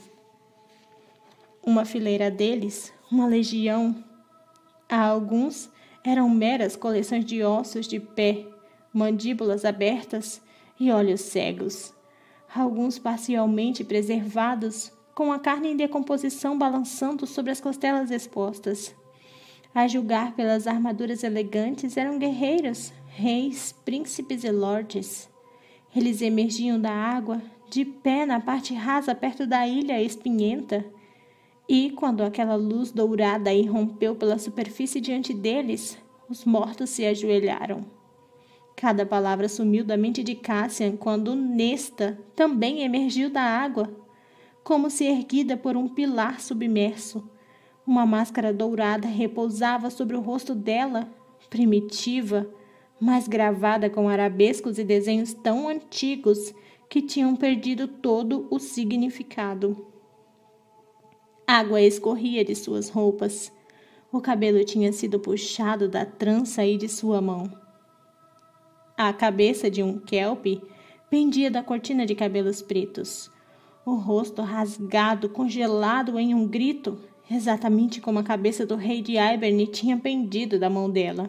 Uma fileira deles, uma legião. A alguns eram meras coleções de ossos de pé, mandíbulas abertas e olhos cegos. Alguns parcialmente preservados, com a carne em decomposição balançando sobre as costelas expostas. A julgar pelas armaduras elegantes, eram guerreiros, reis, príncipes e lordes. Eles emergiam da água, de pé na parte rasa perto da ilha espinhenta, e, quando aquela luz dourada irrompeu pela superfície diante deles, os mortos se ajoelharam. Cada palavra sumiu da mente de Cassian quando Nesta também emergiu da água, como se erguida por um pilar submerso. Uma máscara dourada repousava sobre o rosto dela, primitiva, mas gravada com arabescos e desenhos tão antigos que tinham perdido todo o significado. Água escorria de suas roupas. O cabelo tinha sido puxado da trança e de sua mão. A cabeça de um kelp pendia da cortina de cabelos pretos. O rosto rasgado, congelado em um grito, exatamente como a cabeça do rei de Yberne tinha pendido da mão dela.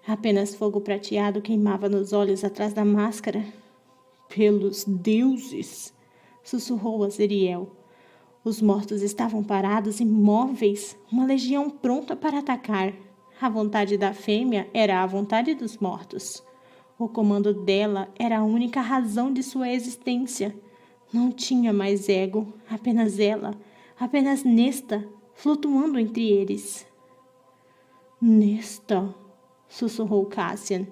Apenas fogo prateado queimava nos olhos atrás da máscara. Pelos deuses! Sussurrou Azriel. Os mortos estavam parados, imóveis, uma legião pronta para atacar. A vontade da fêmea era a vontade dos mortos. O comando dela era a única razão de sua existência. Não tinha mais ego, apenas ela, apenas Nesta, flutuando entre eles. Nesta, sussurrou Cassian.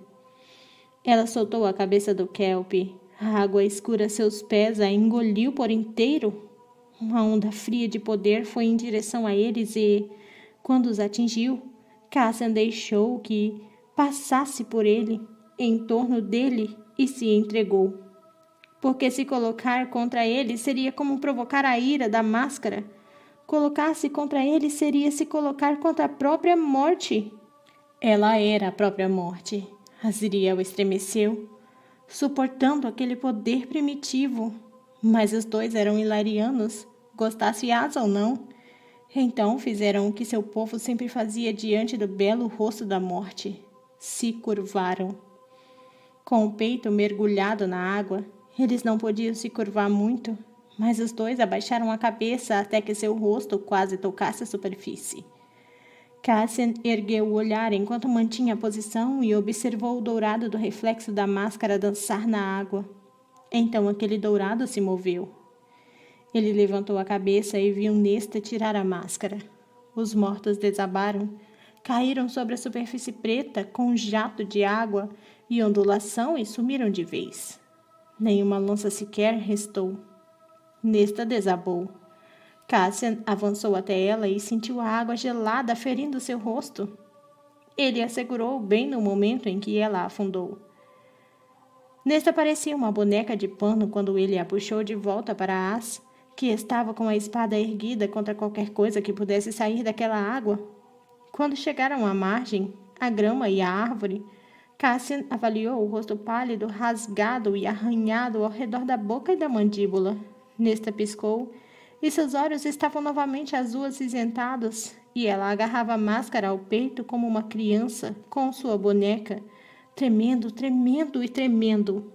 Ela soltou a cabeça do kelp. A água escura a seus pés a engoliu por inteiro. Uma onda fria de poder foi em direção a eles e, quando os atingiu, Cassian deixou que passasse por ele, em torno dele, e se entregou. Porque se colocar contra ele seria como provocar a ira da máscara. Colocar-se contra ele seria se colocar contra a própria morte. Ela era a própria morte. Azriel estremeceu, suportando aquele poder primitivo. Mas os dois eram hilarianos, gostasse Asa ou não. Então fizeram o que seu povo sempre fazia diante do belo rosto da morte. Se curvaram. Com o peito mergulhado na água, eles não podiam se curvar muito, mas os dois abaixaram a cabeça até que seu rosto quase tocasse a superfície. Cassian ergueu o olhar enquanto mantinha a posição e observou o dourado do reflexo da máscara dançar na água. Então aquele dourado se moveu. Ele levantou a cabeça e viu Nesta tirar a máscara. Os mortos desabaram, caíram sobre a superfície preta com um jato de água e ondulação e sumiram de vez. Nenhuma lança sequer restou. Nesta desabou. Cassian avançou até ela e sentiu a água gelada ferindo seu rosto. Ele a segurou bem no momento em que ela afundou. Nesta parecia uma boneca de pano quando ele a puxou de volta para As, que estava com a espada erguida contra qualquer coisa que pudesse sair daquela água. Quando chegaram à margem, a grama e a árvore, Cassian avaliou o rosto pálido, rasgado e arranhado ao redor da boca e da mandíbula. Nesta piscou, e seus olhos estavam novamente azuis acinzentados, e ela agarrava a máscara ao peito como uma criança com sua boneca, tremendo, tremendo e tremendo.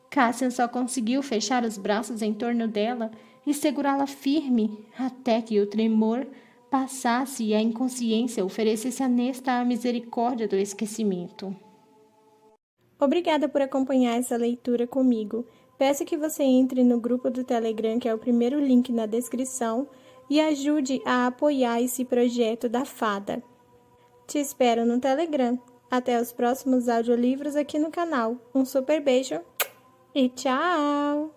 Cassian só conseguiu fechar os braços em torno dela e segurá-la firme, até que o tremor passasse e a inconsciência oferecesse a Nesta a misericórdia do esquecimento. Obrigada por acompanhar essa leitura comigo. Peço que você entre no grupo do Telegram, que é o primeiro link na descrição, e ajude a apoiar esse projeto da Fada. Te espero no Telegram. Até os próximos audiolivros aqui no canal. Um super beijo e tchau!